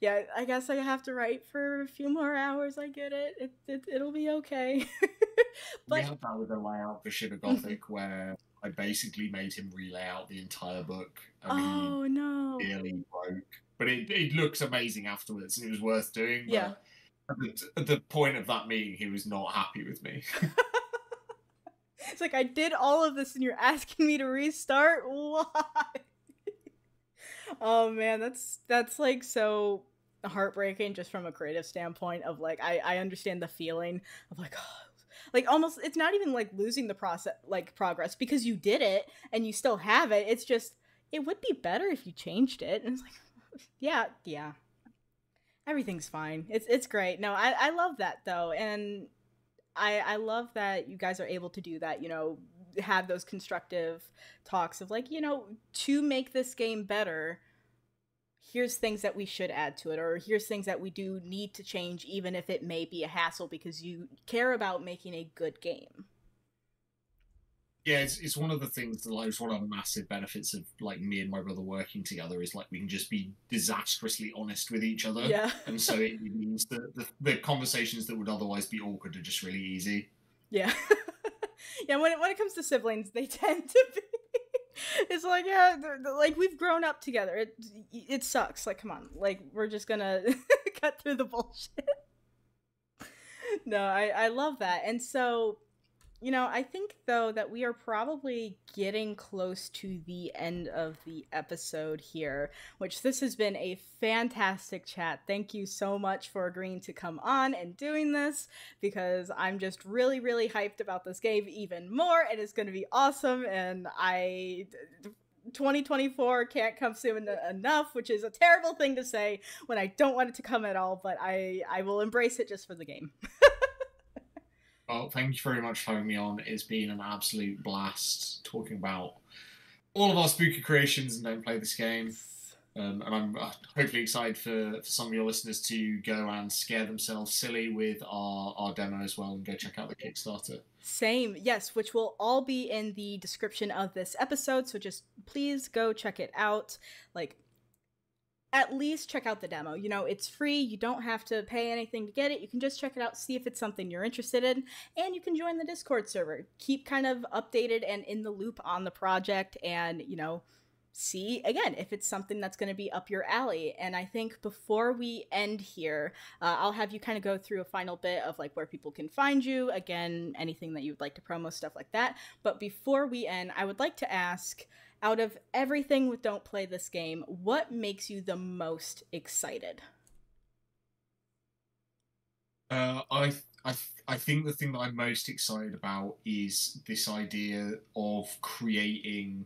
Yeah, I guess I have to write for a few more hours. I get it. It'll be okay. But we had that with the layout for Shiver Gothic, where I basically made him relay out the entire book. Oh no! Nearly broke, but it looks amazing afterwards, and it was worth doing. Yeah. At the point of that meeting, he was not happy with me. It's like I did all of this, and you're asking me to restart. Why? Oh man, that's like so heartbreaking just from a creative standpoint of like I understand the feeling of like like almost it's not even like losing the process like progress because you did it and you still have it. It's just it would be better if you changed it. And it's like yeah. Everything's fine. It's great. No, I love that though. And I love that you guys are able to do that, have those constructive talks of like, to make this game better, here's things that we should add to it, or here's things that we do need to change, even if it may be a hassle because you care about making a good game. Yeah, it's one of the things that like, it's one of the massive benefits of like me and my brother working together is like we can just be disastrously honest with each other. Yeah. And so it means that the conversations that would otherwise be awkward are just really easy. Yeah. Yeah, when it comes to siblings, they tend to be. It's like, yeah, like we've grown up together. It sucks. Like, come on, like we're just gonna cut through the bullshit. No, I love that, and so, I think though that we are probably getting close to the end of the episode here, which this has been a fantastic chat. Thank you so much for agreeing to come on and doing this because I'm just really, really hyped about this game even more. It is going to be awesome. And 2024 can't come soon enough, which is a terrible thing to say when I don't want it to come at all, but I will embrace it just for the game. Well, thank you very much for having me on. It's been an absolute blast talking about all of our spooky creations and Don't Play This Game. And I'm hopefully excited for some of your listeners to go and scare themselves silly with our demo as well and go check out the Kickstarter. Same, yes, which will all be in the description of this episode. So just please go check it out. Like, at least check out the demo. You know, it's free. You don't have to pay anything to get it. You can just check it out, see if it's something you're interested in, and you can join the Discord server. Keep kind of updated and in the loop on the project, and, you know, see again if it's something that's going to be up your alley. And I think before we end here, I'll have you kind of go through a final bit of like where people can find you, again, anything that you'd like to promo, stuff like that. But before we end, I would like to ask, out of everything with Don't Play This Game, what makes you the most excited? I think the thing that I'm most excited about is this idea of creating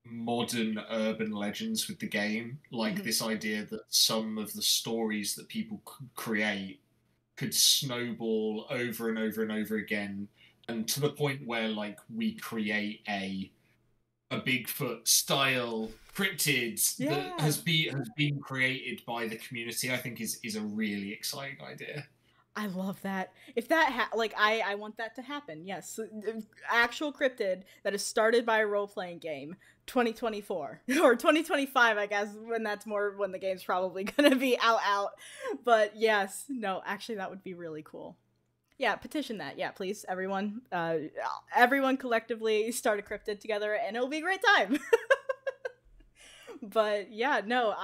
modern urban legends with the game. Like this idea that some of the stories that people create could snowball over and over and over again, and to the point where like we create a Bigfoot style cryptid that has been created by the community, I think is a really exciting idea. I love that. If that like I want that to happen. Yes, actual cryptid that is started by a role-playing game, 2024 or 2025, I guess, when that's more when the game's probably gonna be out. But yes, no, actually that would be really cool. Yeah, petition that. Yeah, please, everyone. Everyone collectively start a cryptid together, and it'll be a great time. But yeah, no,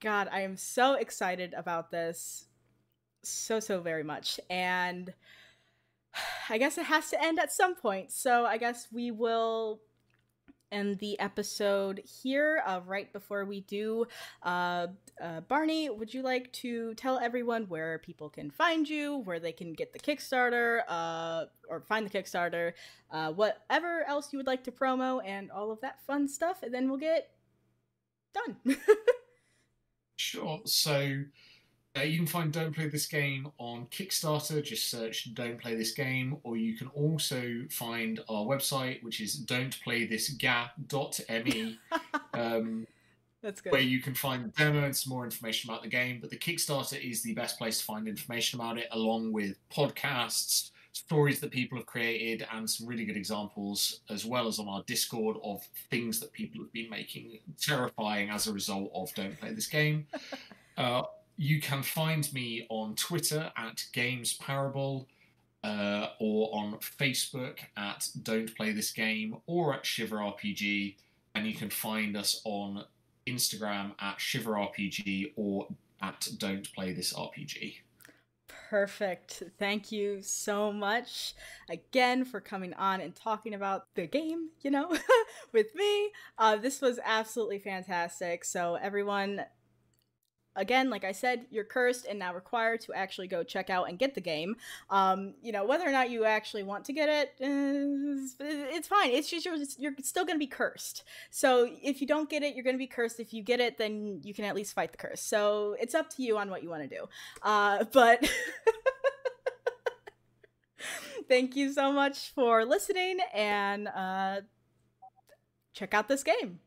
God, I am so excited about this. So very much. And I guess it has to end at some point. So I guess we will end the episode here. Right before we do, Barney, would you like to tell everyone where people can find you, where they can get the Kickstarter, or find the Kickstarter, whatever else you would like to promo, and all of that fun stuff, and then we'll get done. Sure. So you can find Don't Play This Game on Kickstarter. Just search Don't Play This Game, or you can also find our website, which is don'tplaythisga.me. That's good. Where you can find the demo and some more information about the game. But the Kickstarter is the best place to find information about it, along with podcasts, stories that people have created, and some really good examples, as well as on our Discord of things that people have been making terrifying as a result of Don't Play This Game. You can find me on Twitter at GamesParable, or on Facebook at Don't Play This Game, or at ShiverRPG, and you can find us on Instagram at ShiverRPG or at Don't Play This RPG. Perfect. Thank you so much again for coming on and talking about the game, you know, with me. This was absolutely fantastic. So everyone, again, like I said, you're cursed and now required to actually go check out and get the game. You know, whether or not you actually want to get it, it's fine. It's just you're still going to be cursed. So if you don't get it, you're going to be cursed. If you get it, then you can at least fight the curse. So it's up to you on what you want to do. But thank you so much for listening, and check out this game.